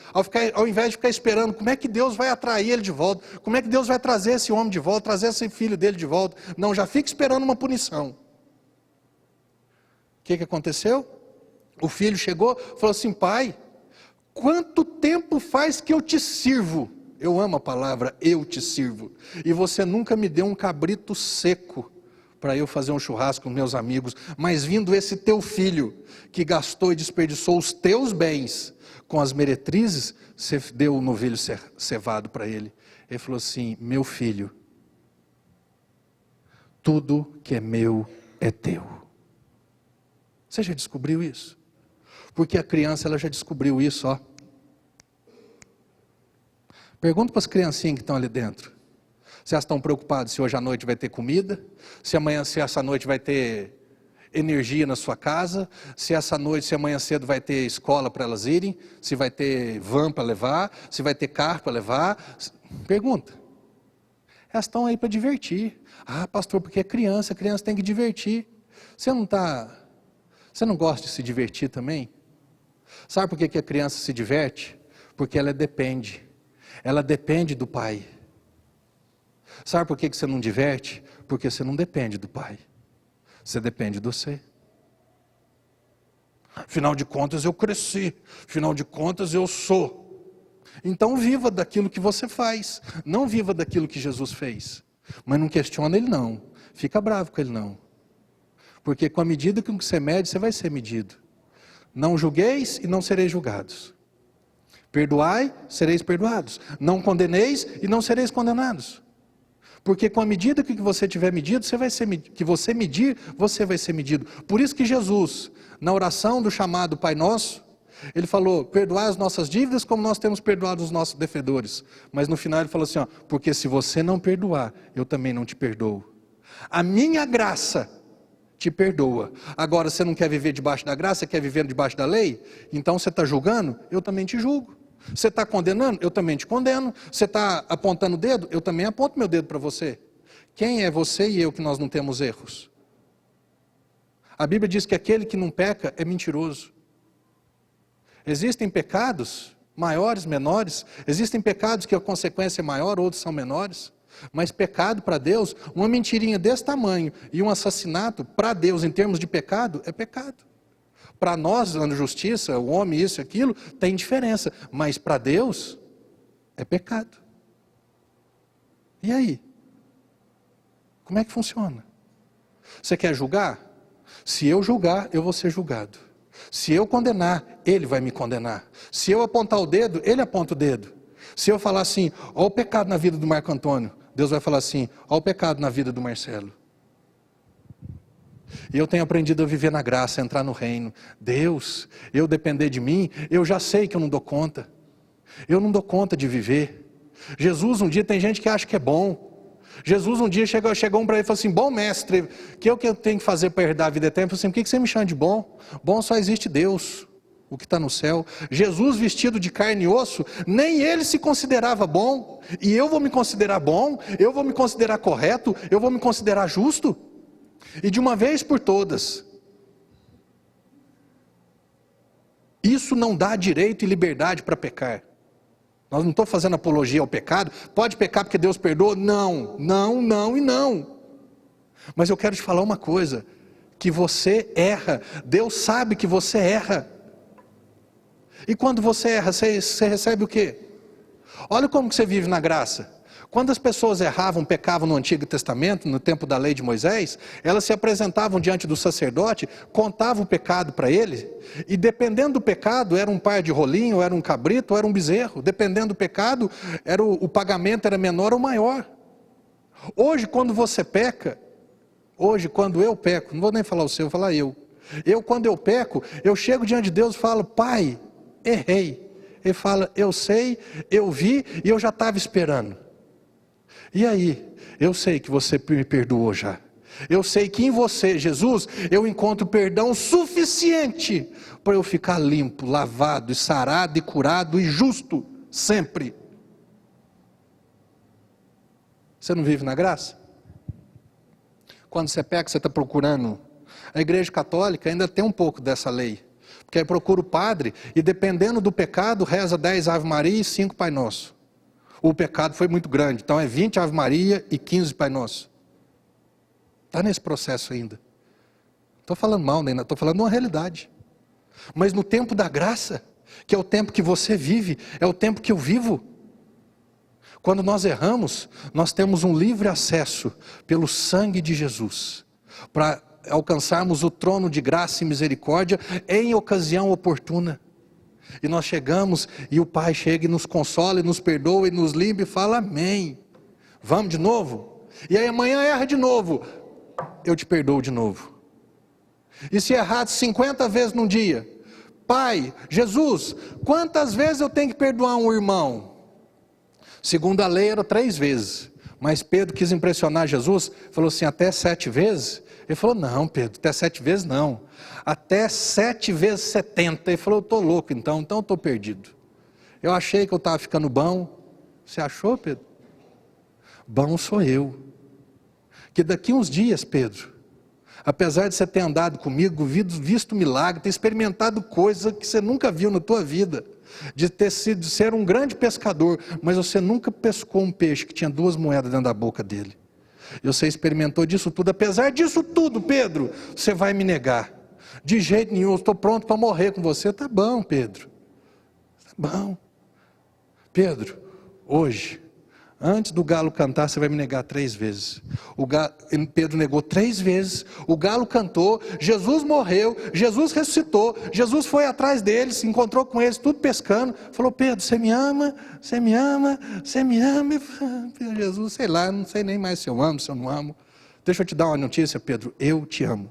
ao invés de ficar esperando como é que Deus vai atrair ele de volta, como é que Deus vai trazer esse homem de volta, trazer esse filho dele de volta. Não, já fica esperando uma punição. O que aconteceu? O filho chegou, falou assim, pai, quanto tempo faz que eu te sirvo? Eu amo a palavra, eu te sirvo, e você nunca me deu um cabrito seco, para eu fazer um churrasco com meus amigos, mas vindo esse teu filho, que gastou e desperdiçou os teus bens com as meretrizes, você deu o novilho cevado para ele. Ele falou assim, meu filho, tudo que é meu é teu. Você já descobriu isso? Porque a criança, ela já descobriu isso, ó. Pergunta para as criancinhas que estão ali dentro. Se elas estão preocupadas se hoje à noite vai ter comida, se essa noite vai ter energia na sua casa, se amanhã cedo vai ter escola para elas irem, se vai ter van para levar, se vai ter carro para levar. Pergunta. Elas estão aí para divertir. Ah, pastor, porque é criança tem que divertir. Você não gosta de se divertir também? Sabe por que a criança se diverte? Porque ela depende do pai. Sabe por que você não diverte? Porque você não depende do pai. Você depende de você. Afinal de contas eu cresci. Afinal de contas eu sou. Então viva daquilo que você faz. Não viva daquilo que Jesus fez. Mas não questiona ele não. Fica bravo com ele não. Porque com a medida que você mede, você vai ser medido. Não julgueis e não sereis julgados. Perdoai, sereis perdoados. Não condeneis e não sereis condenados. Porque com a medida que você tiver medido, você vai ser medido. Por isso que Jesus, na oração do chamado Pai Nosso, ele falou, perdoai as nossas dívidas como nós temos perdoado os nossos devedores. Mas no final ele falou assim, ó, porque se você não perdoar, eu também não te perdoo. A minha graça te perdoa. Agora você não quer viver debaixo da graça, você quer viver debaixo da lei? Então você está julgando? Eu também te julgo. Você está condenando? Eu também te condeno. Você está apontando o dedo? Eu também aponto meu dedo para você. Quem é você e eu que nós não temos erros? A Bíblia diz que aquele que não peca é mentiroso. Existem pecados maiores, menores. Existem pecados que a consequência é maior, outros são menores. Mas pecado para Deus, uma mentirinha desse tamanho e um assassinato para Deus em termos de pecado, é pecado. Para nós, na justiça, o homem, isso e aquilo, tem diferença. Mas para Deus, é pecado. E aí? Como é que funciona? Você quer julgar? Se eu julgar, eu vou ser julgado. Se eu condenar, ele vai me condenar. Se eu apontar o dedo, ele aponta o dedo. Se eu falar assim, olha o pecado na vida do Marco Antônio, Deus vai falar assim, olha o pecado na vida do Marcelo. E eu tenho aprendido a viver na graça, a entrar no reino. Deus, eu depender de mim, eu já sei que eu não dou conta. Eu não dou conta de viver. Jesus um dia, tem gente que acha que é bom. Jesus um dia chegou um para ele e falou assim, bom mestre, o que eu tenho que fazer para herdar a vida eterna? Ele falou assim, por que você me chama de bom? Bom só existe Deus, o que está no céu. Jesus vestido de carne e osso, nem ele se considerava bom. E eu vou me considerar bom, eu vou me considerar correto, eu vou me considerar justo. E de uma vez por todas, isso não dá direito e liberdade para pecar. Nós não estamos fazendo apologia ao pecado. Pode pecar porque Deus perdoa? Não, não, não e não. Mas eu quero te falar uma coisa, que você erra, Deus sabe que você erra. E quando você erra, você recebe o quê? Olha como que você vive na graça. Quando as pessoas erravam, pecavam no Antigo Testamento, no tempo da lei de Moisés, elas se apresentavam diante do sacerdote, contavam o pecado para ele, e dependendo do pecado, era um par de rolinho, era um cabrito, era um bezerro. Dependendo do pecado, o pagamento era menor ou maior. Hoje, quando você peca, hoje, quando eu peco, não vou nem falar o seu, vou falar eu. Quando eu peco, eu chego diante de Deus e falo, Pai, errei. Ele fala, eu sei, eu vi e eu já estava esperando. E aí, eu sei que você me perdoou já. Eu sei que em você, Jesus, eu encontro perdão suficiente para eu ficar limpo, lavado, e sarado, e curado, e justo, sempre. Você não vive na graça? Quando você peca, você está procurando. A Igreja Católica ainda tem um pouco dessa lei. Porque aí procura o padre, e dependendo do pecado, reza 10 Ave Maria e 5 Pai Nosso. O pecado foi muito grande, então é 20 Ave Maria e 15 Pai Nosso. Está nesse processo ainda. Não estou falando mal, nem estou falando uma realidade. Mas no tempo da graça, que é o tempo que você vive, é o tempo que eu vivo. Quando nós erramos, nós temos um livre acesso pelo sangue de Jesus, para alcançarmos o trono de graça e misericórdia em ocasião oportuna. E nós chegamos, e o Pai chega e nos consola, e nos perdoa, e nos limpa, e fala amém. Vamos de novo? E aí amanhã erra de novo. Eu te perdoo de novo. E se errar 50 vezes num dia, Pai, Jesus, quantas vezes eu tenho que perdoar um irmão? Segundo a lei era 3 vezes. Mas Pedro quis impressionar Jesus, falou assim, até 7 vezes? Ele falou, não Pedro, até 7 vezes não. Até 7 vezes 70. Ele falou, eu estou louco então eu estou perdido. Eu achei que eu estava ficando bom. Você achou, Pedro? Bom sou eu. Que daqui uns dias, Pedro, apesar de você ter andado comigo, visto milagre, ter experimentado coisa que você nunca viu na tua vida, de ser um grande pescador, mas você nunca pescou um peixe que tinha 2 moedas dentro da boca dele. E você experimentou disso tudo. Apesar disso tudo, Pedro, você vai me negar. De jeito nenhum, eu estou pronto para morrer com você. Tá bom, Pedro. Tá bom. Pedro, hoje, antes do galo cantar, você vai me negar 3 vezes. Pedro negou 3 vezes, o galo cantou, Jesus morreu, Jesus ressuscitou, Jesus foi atrás deles, se encontrou com eles, tudo pescando, falou, Pedro, você me ama? Você me ama? Você me ama? Jesus, sei lá, não sei nem mais se eu amo, se eu não amo. Deixa eu te dar uma notícia, Pedro, eu te amo.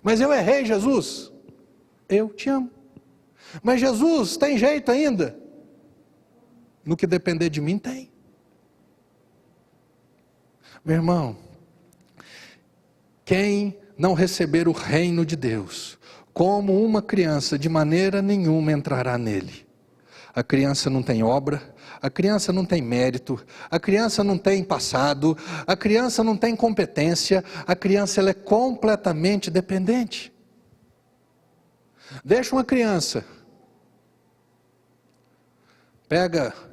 Mas eu errei, Jesus. Eu te amo. Mas Jesus, tem jeito ainda? No que depender de mim, tem. Meu irmão, quem não receber o reino de Deus como uma criança, de maneira nenhuma entrará nele. A criança não tem obra, a criança não tem mérito, a criança não tem passado, a criança não tem competência, a criança ela é completamente dependente. Deixa uma criança,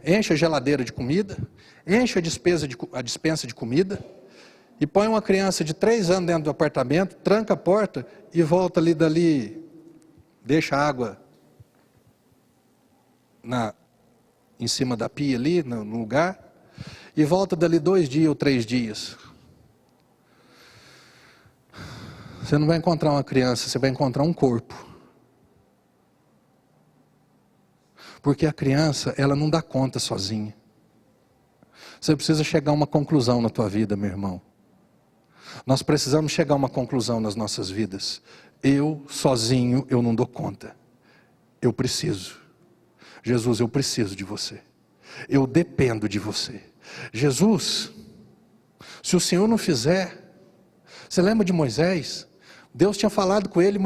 enche a geladeira de comida, enche a dispensa de comida, e põe uma criança de 3 anos dentro do apartamento, tranca a porta e volta dali, deixa a água em cima da pia ali, no lugar, e volta dali 2 dias ou 3 dias. Você não vai encontrar uma criança, você vai encontrar um corpo. Porque a criança, ela não dá conta sozinha. Você precisa chegar a uma conclusão na tua vida, meu irmão. Nós precisamos chegar a uma conclusão nas nossas vidas. Eu, sozinho, eu não dou conta. Eu preciso. Jesus, eu preciso de você. Eu dependo de você. Jesus, se o Senhor não fizer... Você lembra de Moisés? Deus tinha falado com ele,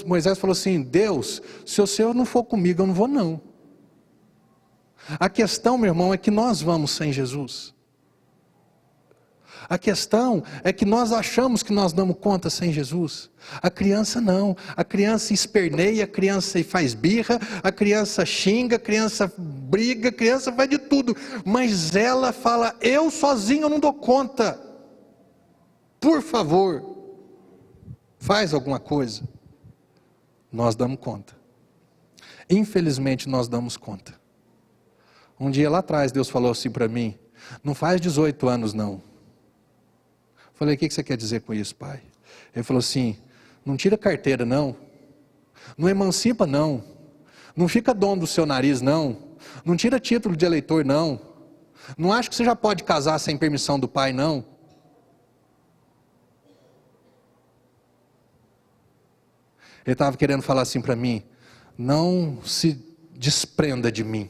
Moisés falou assim, Deus, se o Senhor não for comigo, eu não vou não. A questão, meu irmão, é que nós vamos sem Jesus. A questão é que nós achamos que nós damos conta sem Jesus. A criança não. A criança esperneia, a criança faz birra, a criança xinga, a criança briga, a criança faz de tudo. Mas ela fala, eu sozinho não dou conta. Por favor, faz alguma coisa. Nós damos conta. Infelizmente nós damos conta. Um dia lá atrás Deus falou assim para mim, não faz 18 anos não. Falei, o que você quer dizer com isso, pai? Ele falou assim, não tira carteira não, não emancipa não, não fica dono do seu nariz não, não tira título de eleitor não, não acha que você já pode casar sem permissão do pai não. Ele estava querendo falar assim para mim, não se desprenda de mim,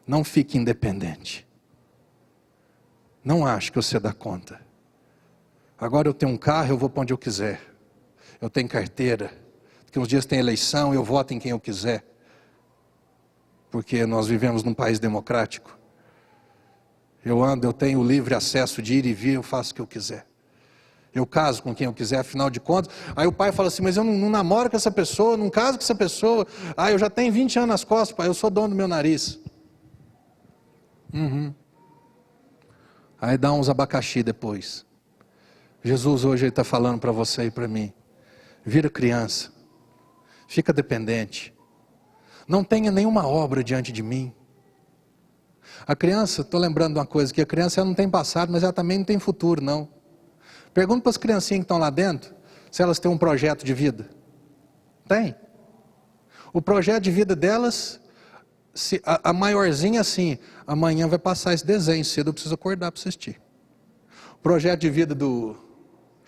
não fique independente, não ache que você dá conta. Agora eu tenho um carro, eu vou para onde eu quiser. Eu tenho carteira. Daqui uns dias tem eleição, eu voto em quem eu quiser. Porque nós vivemos num país democrático. Eu tenho livre acesso de ir e vir, eu faço o que eu quiser. Eu caso com quem eu quiser, afinal de contas. Aí o pai fala assim, mas eu não namoro com essa pessoa, não caso com essa pessoa. Ah, eu já tenho 20 anos nas costas, pai, eu sou dono do meu nariz. Aí dá uns abacaxi depois. Jesus hoje está falando para você e para mim, vira criança, fica dependente, não tenha nenhuma obra diante de mim. A criança, estou lembrando de uma coisa, que a criança ela não tem passado, mas ela também não tem futuro não. Pergunta para as criancinhas que estão lá dentro, se elas têm um projeto de vida. Tem. O projeto de vida delas, a maiorzinha assim, amanhã vai passar esse desenho, cedo eu preciso acordar para assistir. O projeto de vida do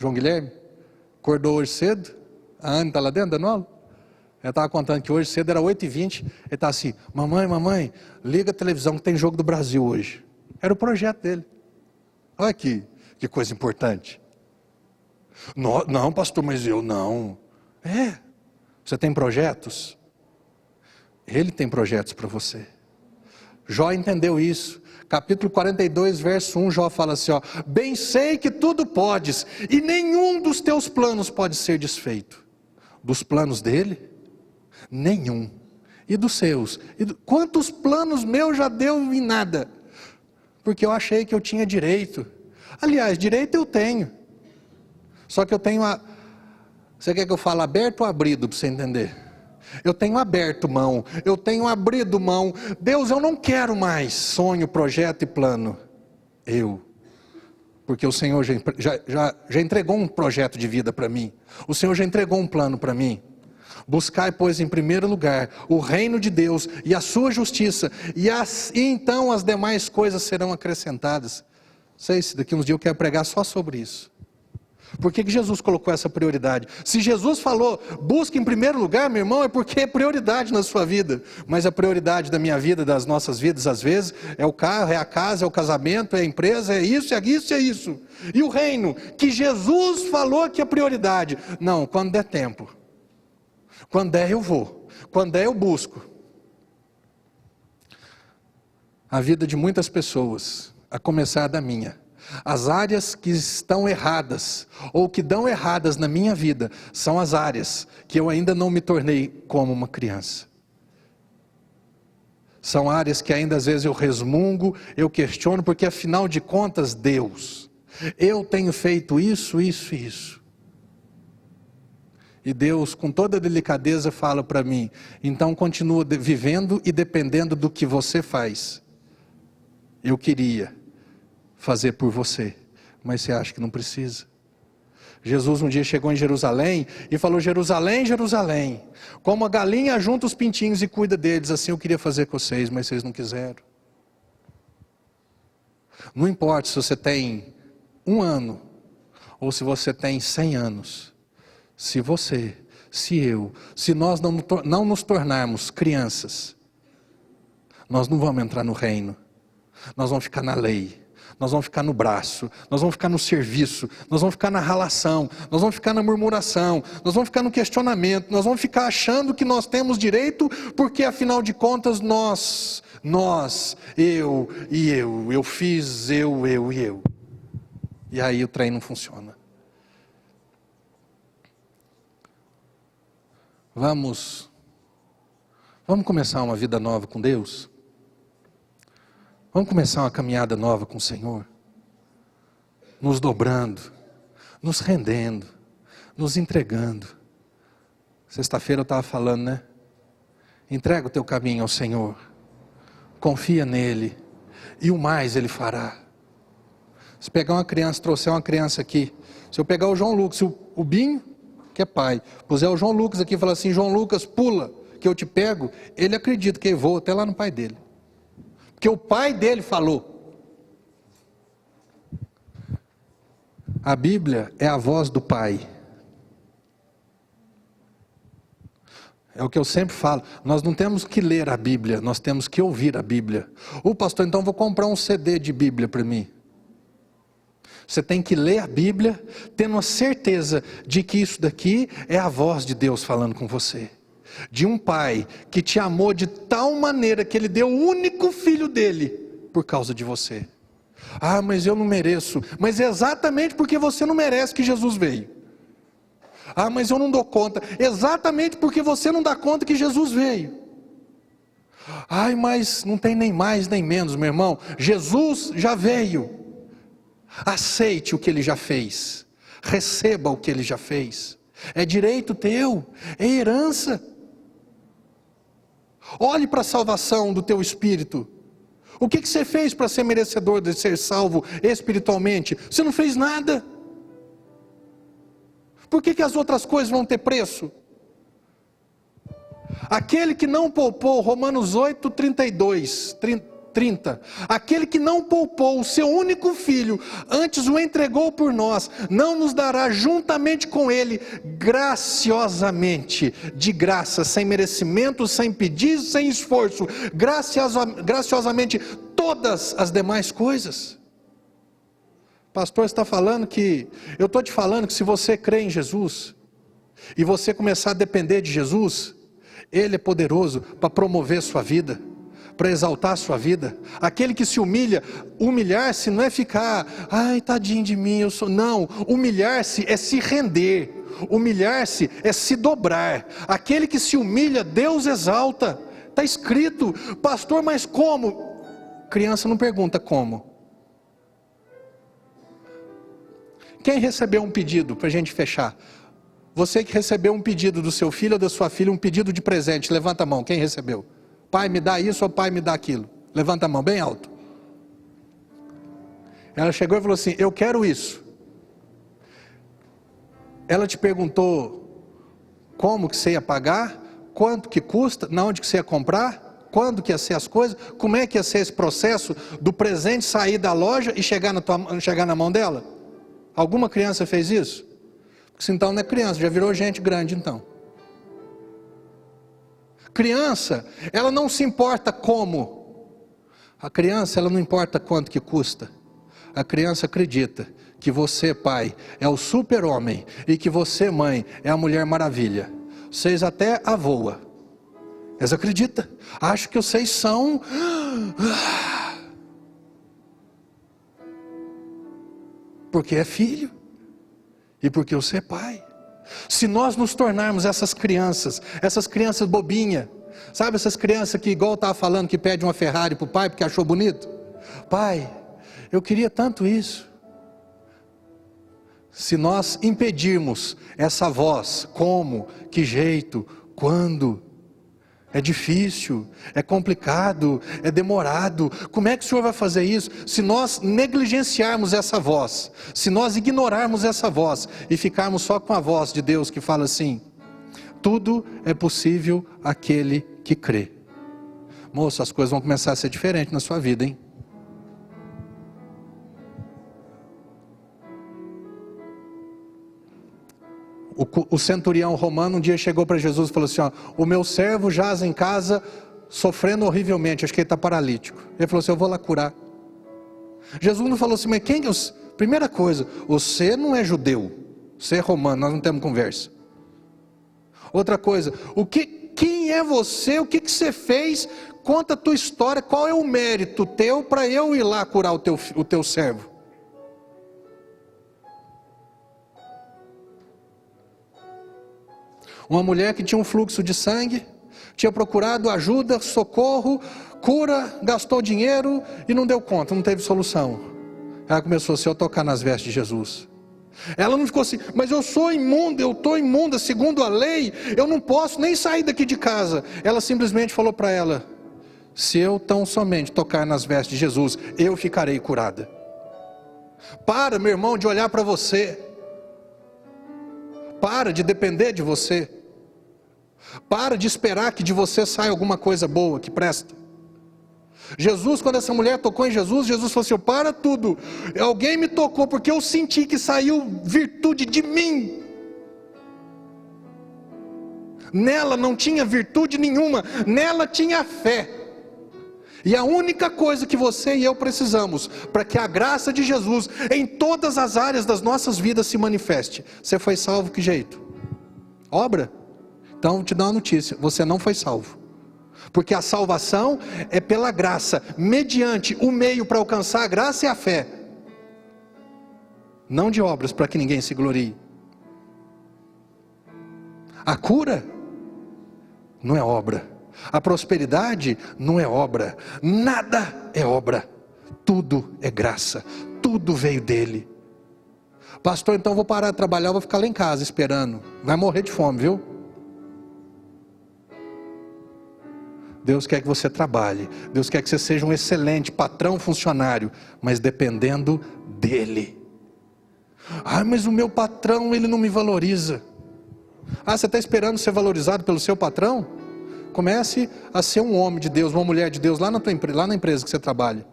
João Guilherme, acordou hoje cedo, a Anne está lá dentro, Danilo? Ela estava contando que hoje cedo era 8h20, ele está assim, mamãe, liga a televisão que tem jogo do Brasil hoje. Era o projeto dele. Olha que coisa importante. Não, pastor, mas eu não. Você tem projetos? Ele tem projetos para você. Jó entendeu isso. Capítulo 42, verso 1, Jó fala assim, bem sei que tudo podes, e nenhum dos teus planos pode ser desfeito. Dos planos dele? Nenhum. E dos seus? Quantos planos meus já deu em nada? Porque eu achei que eu tinha direito. Aliás, direito eu tenho. Só que eu tenho Você quer que eu fale aberto ou abrido, para você entender? Eu tenho aberto mão, eu tenho abrido mão. Deus, eu não quero mais sonho, projeto e plano. Porque o Senhor já entregou um projeto de vida para mim. O Senhor já entregou um plano para mim. Buscai, pois, em primeiro lugar o reino de Deus e a sua justiça, e então as demais coisas serão acrescentadas. Sei se daqui uns dias eu quero pregar só sobre isso. Por que Jesus colocou essa prioridade? Se Jesus falou, busque em primeiro lugar, meu irmão, é porque é prioridade na sua vida. Mas a prioridade da minha vida, das nossas vidas, às vezes, é o carro, é a casa, é o casamento, é a empresa, é isso, é isso, é isso. E o reino, que Jesus falou que é prioridade. Não, quando der tempo. Quando der eu vou. Quando der eu busco. A vida de muitas pessoas, a começar da minha. As áreas que estão erradas, ou que dão erradas na minha vida, são as áreas que eu ainda não me tornei como uma criança. São áreas que ainda às vezes eu resmungo, eu questiono, porque afinal de contas, Deus, eu tenho feito isso, isso e isso. E Deus, com toda delicadeza, fala para mim, então continua vivendo e dependendo do que você faz. Eu queria fazer por você, mas você acha que não precisa. Jesus um dia chegou em Jerusalém e falou: Jerusalém, Jerusalém, como a galinha junta os pintinhos e cuida deles, assim eu queria fazer com vocês, mas vocês não quiseram. Não importa se você tem 1 ano ou se você tem 100 anos, se você, se eu, se nós não nos tornarmos crianças, nós não vamos entrar no reino, nós vamos ficar na lei, nós vamos ficar no braço, nós vamos ficar no serviço, nós vamos ficar na ralação, nós vamos ficar na murmuração, nós vamos ficar no questionamento, nós vamos ficar achando que nós temos direito, porque afinal de contas nós, eu fiz, eu. E aí o trem não funciona. Vamos começar uma vida nova com Deus? Vamos começar uma caminhada nova com o Senhor? Nos dobrando, nos rendendo, nos entregando. Sexta-feira eu estava falando, né? Entrega o teu caminho ao Senhor. Confia nele. E o mais Ele fará. Se pegar uma criança, trouxer uma criança aqui. Se eu pegar o João Lucas, o Binho, que é pai, puser o João Lucas aqui e falar assim: João Lucas, pula, que eu te pego. Ele acredita que eu vou até lá no pai dele. Porque o pai dele falou. A Bíblia é a voz do Pai. É o que eu sempre falo. Nós não temos que ler a Bíblia, nós temos que ouvir a Bíblia. Pastor, então vou comprar um CD de Bíblia para mim. Você tem que ler a Bíblia, tendo a certeza de que isso daqui é a voz de Deus falando com você. De um pai que te amou de tal maneira que Ele deu o único filho dele por causa de você. Ah, mas eu não mereço. Mas é exatamente porque você não merece que Jesus veio. Ah, mas eu não dou conta. Exatamente porque você não dá conta que Jesus veio. Ai, mas não tem nem mais nem menos, meu irmão. Jesus já veio. Aceite o que Ele já fez. Receba o que Ele já fez. É direito teu, é herança. Olhe para a salvação do teu espírito. O que você fez para ser merecedor de ser salvo espiritualmente? Você não fez nada. Por que as outras coisas vão ter preço? Aquele que não poupou, Romanos 8, 30, aquele que não poupou o seu único filho, antes o entregou por nós, não nos dará juntamente com ele, graciosamente, de graça, sem merecimento, sem pedido, sem esforço, graciosamente, todas as demais coisas. Pastor está falando que, eu estou te falando que se você crê em Jesus, e você começar a depender de Jesus, Ele é poderoso para promover sua vida, para exaltar a sua vida. Aquele que se humilha, humilhar-se não é ficar, ai tadinho de mim, eu sou, não, humilhar-se é se render, humilhar-se é se dobrar. Aquele que se humilha, Deus exalta. Está escrito, pastor, mas como? Criança não pergunta como. Quem recebeu um pedido, para a gente fechar? Você que recebeu um pedido do seu filho ou da sua filha, um pedido de presente, levanta a mão, quem recebeu? Pai, me dá isso ou pai, me dá aquilo? Levanta a mão bem alto. Ela chegou e falou assim: eu quero isso. Ela te perguntou como que você ia pagar, quanto que custa, na onde que você ia comprar, quando que ia ser as coisas, como é que ia ser esse processo do presente sair da loja e chegar na mão dela? Alguma criança fez isso? Porque se então não é criança, já virou gente grande então. Criança, ela não se importa como. A criança, ela não importa quanto que custa. A criança acredita que você, pai, é o super-homem e que você, mãe, é a Mulher Maravilha. Vocês até a voa. Eles acreditam. Acham que vocês são... Porque é filho. E porque você é pai. Se nós nos tornarmos essas crianças bobinhas, sabe essas crianças que, igual eu estava falando, que pede uma Ferrari para o pai porque achou bonito? Pai, eu queria tanto isso. Se nós impedirmos essa voz, como, que jeito, quando, É difícil, é complicado, é demorado. Como é que o Senhor vai fazer isso? Se nós negligenciarmos essa voz, se nós ignorarmos essa voz e ficarmos só com a voz de Deus que fala assim: tudo é possível àquele que crê. Moço, as coisas vão começar a ser diferentes na sua vida, hein? O centurião romano um dia chegou para Jesus e falou assim: ó, o meu servo jaz em casa sofrendo horrivelmente, acho que ele está paralítico. Ele falou assim: eu vou lá curar. Jesus não falou assim: mas quem? Primeira coisa, você não é judeu, você é romano, nós não temos conversa. Outra coisa, quem é você, o que você fez, conta a tua história, qual é o mérito teu para eu ir lá curar o teu servo? Uma mulher que tinha um fluxo de sangue, tinha procurado ajuda, socorro, cura, gastou dinheiro e não deu conta, não teve solução. Ela começou assim: eu tocar nas vestes de Jesus. Ela não ficou assim: mas eu sou imunda, eu estou imunda, segundo a lei, eu não posso nem sair daqui de casa. Ela simplesmente falou para ela: se eu tão somente tocar nas vestes de Jesus, eu ficarei curada. Para, meu irmão, de olhar para você. Para de depender de você. Para de esperar que de você saia alguma coisa boa, que presta. Jesus, quando essa mulher tocou em Jesus, Jesus falou assim: para tudo, alguém me tocou porque eu senti que saiu virtude de mim. Nela não tinha virtude nenhuma, nela tinha fé. E a única coisa que você e eu precisamos para que a graça de Jesus em todas as áreas das nossas vidas se manifeste. Você foi salvo que jeito? Obra? Então vou te dar uma notícia: você não foi salvo. Porque a salvação é pela graça, mediante o meio para alcançar a graça é a fé, não de obras para que ninguém se glorie. A cura não é obra, a prosperidade não é obra, nada é obra, tudo é graça, tudo veio dele. Pastor, então eu vou parar de trabalhar, eu vou ficar lá em casa esperando. Vai morrer de fome, viu? Deus quer que você trabalhe, Deus quer que você seja um excelente patrão, funcionário, mas dependendo dele. Ah, mas o meu patrão, ele não me valoriza. Ah, você está esperando ser valorizado pelo seu patrão? Comece a ser um homem de Deus, uma mulher de Deus lá na empresa que você trabalha.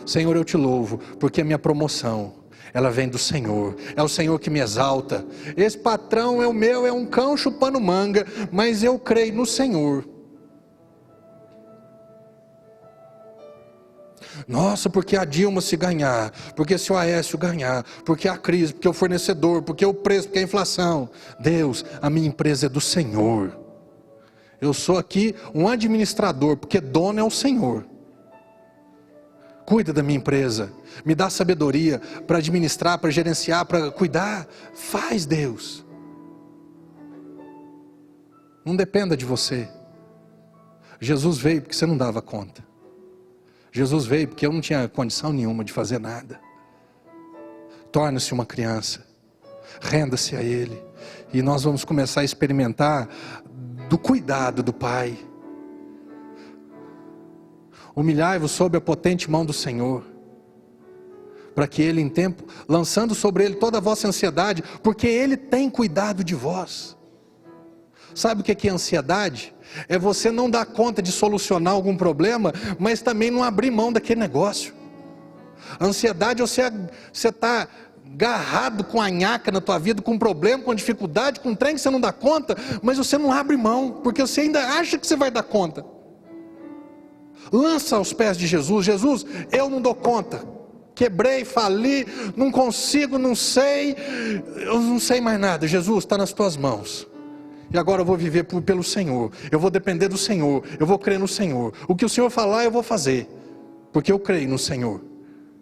Senhor, eu te louvo, porque a minha promoção, ela vem do Senhor, é o Senhor que me exalta. Esse patrão é o meu, é um cão chupando manga, mas eu creio no Senhor. Nossa, porque a Dilma se ganhar, porque se o Aécio ganhar, porque a crise, porque o fornecedor, porque o preço, porque a inflação. Deus, a minha empresa é do Senhor. Eu sou aqui um administrador, porque dono é o Senhor. Cuida da minha empresa, me dá sabedoria para administrar, para gerenciar, para cuidar. Faz, Deus. Não dependa de você. Jesus veio porque você não dava conta. Jesus veio porque eu não tinha condição nenhuma de fazer nada. Torne-se uma criança, renda-se a Ele, e nós vamos começar a experimentar do cuidado do Pai. Humilhai-vos sob a potente mão do Senhor, para que Ele em tempo, lançando sobre Ele toda a vossa ansiedade, porque Ele tem cuidado de vós. Sabe o que é ansiedade? É você não dar conta de solucionar algum problema, mas também não abrir mão daquele negócio. Ansiedade é você está agarrado com a nhaca na tua vida, com um problema, com dificuldade, com um trem que você não dá conta, mas você não abre mão, porque você ainda acha que você vai dar conta. Lança aos pés de Jesus: Jesus, eu não dou conta, quebrei, fali, não consigo, não sei, eu não sei mais nada. Jesus, está nas tuas mãos. E agora eu vou viver pelo Senhor, eu vou depender do Senhor, eu vou crer no Senhor. O que o Senhor falar eu vou fazer, porque eu creio no Senhor.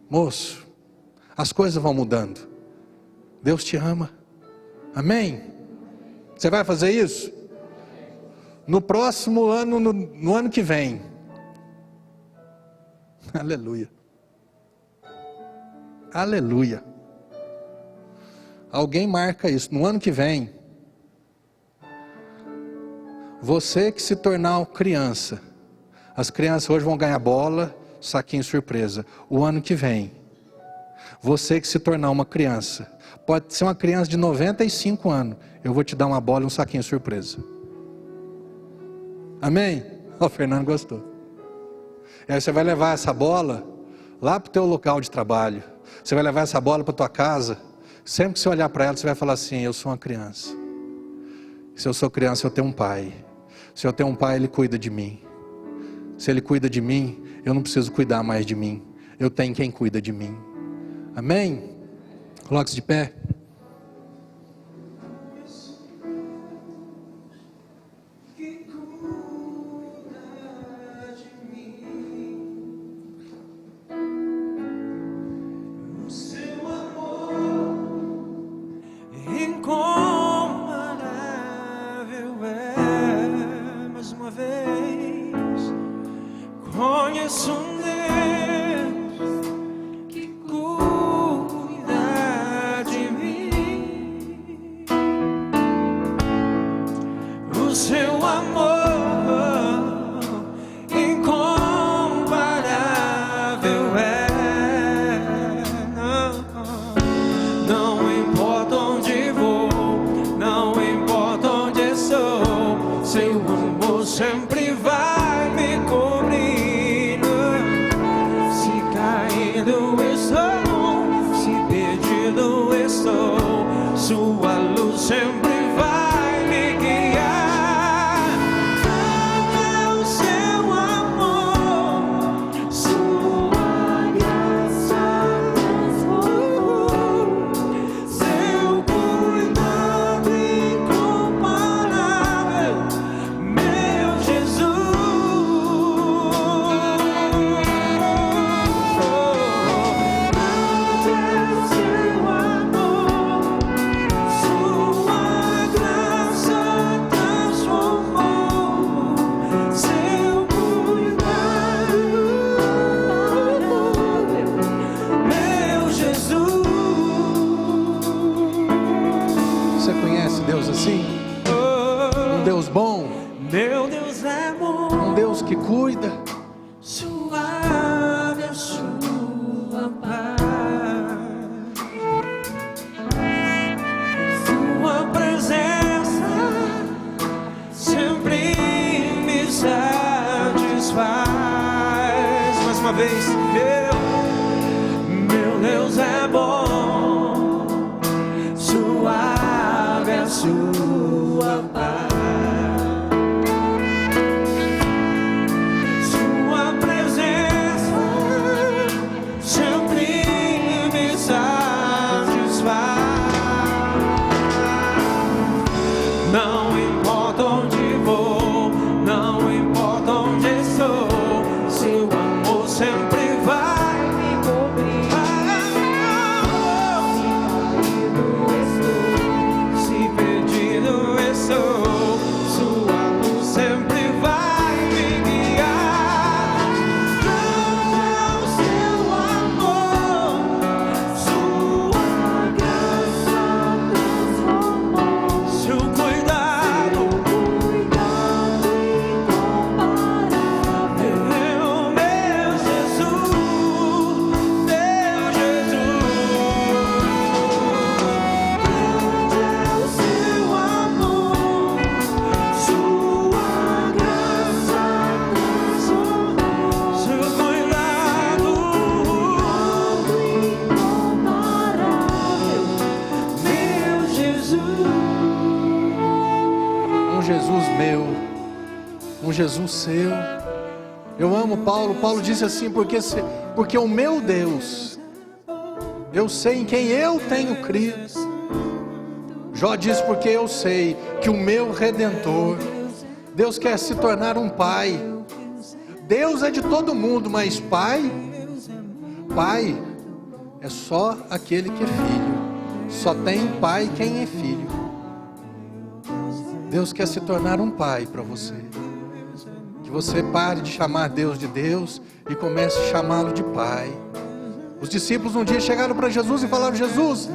Moço, as coisas vão mudando. Deus te ama. Amém? Você vai fazer isso? No próximo ano, no ano que vem. Aleluia. Aleluia. Alguém marca isso, no ano que vem. Você que se tornar criança, as crianças hoje vão ganhar bola, saquinho surpresa. O ano que vem, você que se tornar uma criança, pode ser uma criança de 95 anos, eu vou te dar uma bola e um saquinho surpresa. Amém? O Fernando gostou. E aí você vai levar essa bola lá para o teu local de trabalho. Você vai levar essa bola para a tua casa. Sempre que você olhar para ela, você vai falar assim: eu sou uma criança. Se eu sou criança, eu tenho um pai. Se eu tenho um pai, ele cuida de mim. Se ele cuida de mim, eu não preciso cuidar mais de mim. Eu tenho quem cuida de mim. Amém? Coloque-se de pé. Conheço um Deus que cuida de mim. O seu amor incomparável é. Não importa onde vou, não importa onde estou, seu amor sempre vai me cobrir. Sua luz sempre vai me guiar. É o seu amor, sua graça transformou, seu cuidado incomparável, meu Jesus. Você conhece Deus assim? Um Deus bom? Meu Deus é bom. Um Deus que cuida? Suave a sua paz, sua presença sempre me satisfaz. Mais uma vez, meu Deus é bom, suave a sua paz. Não importa onde vou, não importa onde estou, seu amor sempre vai me cobrir. Se perdido estou, sua luz sempre vai me guiar. É o seu amor, sua graça transformou, seu cuidado incomparável, meu Jesus, meu Jesus. É o seu amor, sua graça transformou, seu cuidado incomparável, meu Jesus. Um Jesus meu, um Jesus seu. Eu amo Paulo. Paulo disse assim: porque o meu Deus, eu sei em quem eu tenho crido. Jó disse: porque eu sei que o meu Redentor, Deus quer se tornar um pai. Deus é de todo mundo, mas pai é só aquele que é filho. Só tem pai quem é filho. Deus quer se tornar um pai para você. Que você pare de chamar Deus de Deus e comece a chamá-lo de pai. Os discípulos um dia chegaram para Jesus e falaram: Jesus,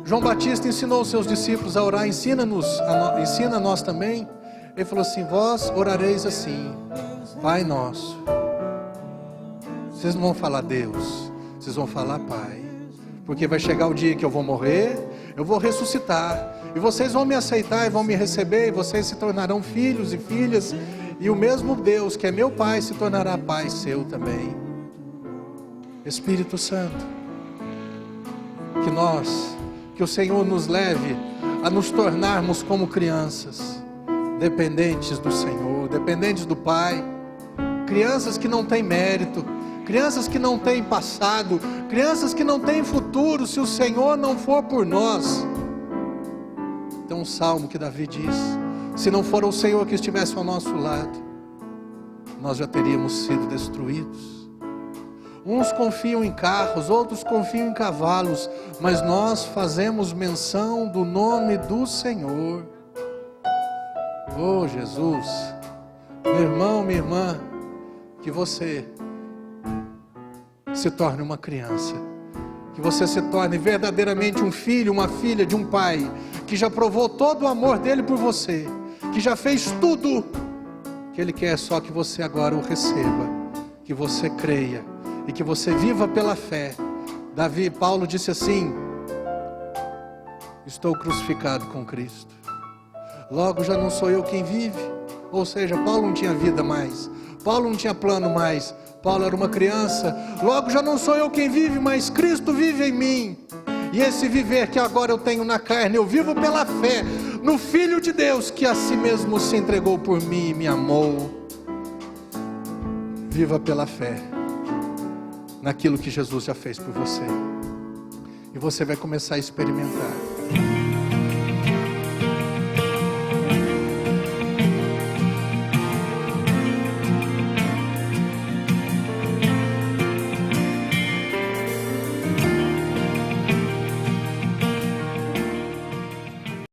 João Batista ensinou os seus discípulos a orar, ensina a nós também. Ele falou assim: vós orareis assim: Pai nosso. Vocês não vão falar Deus, vocês vão falar Pai. Porque vai chegar o dia que eu vou morrer, eu vou ressuscitar, e vocês vão me aceitar e vão me receber, e vocês se tornarão filhos e filhas, e o mesmo Deus que é meu Pai se tornará Pai seu também. Espírito Santo, que o Senhor nos leve a nos tornarmos como crianças, dependentes do Senhor, dependentes do Pai, crianças que não têm mérito, crianças que não têm passado, crianças que não têm futuro, se o Senhor não for por nós. Tem um salmo que Davi diz: se não for o Senhor que estivesse ao nosso lado, nós já teríamos sido destruídos. Uns confiam em carros, outros confiam em cavalos, mas nós fazemos menção do nome do Senhor. Oh Jesus, meu irmão, minha irmã, que você se torne uma criança, que você se torne verdadeiramente um filho, uma filha de um pai, que já provou todo o amor dele por você, que já fez tudo, que ele quer só que você agora o receba, que você creia, e que você viva pela fé. Paulo disse assim: estou crucificado com Cristo, logo já não sou eu quem vive. Ou seja, Paulo não tinha vida mais, Paulo não tinha plano mais, Paulo era uma criança. Logo já não sou eu quem vive, mas Cristo vive em mim. E esse viver que agora eu tenho na carne, eu vivo pela fé no Filho de Deus, que a si mesmo se entregou por mim e me amou. Viva pela fé naquilo que Jesus já fez por você, e você vai começar a experimentar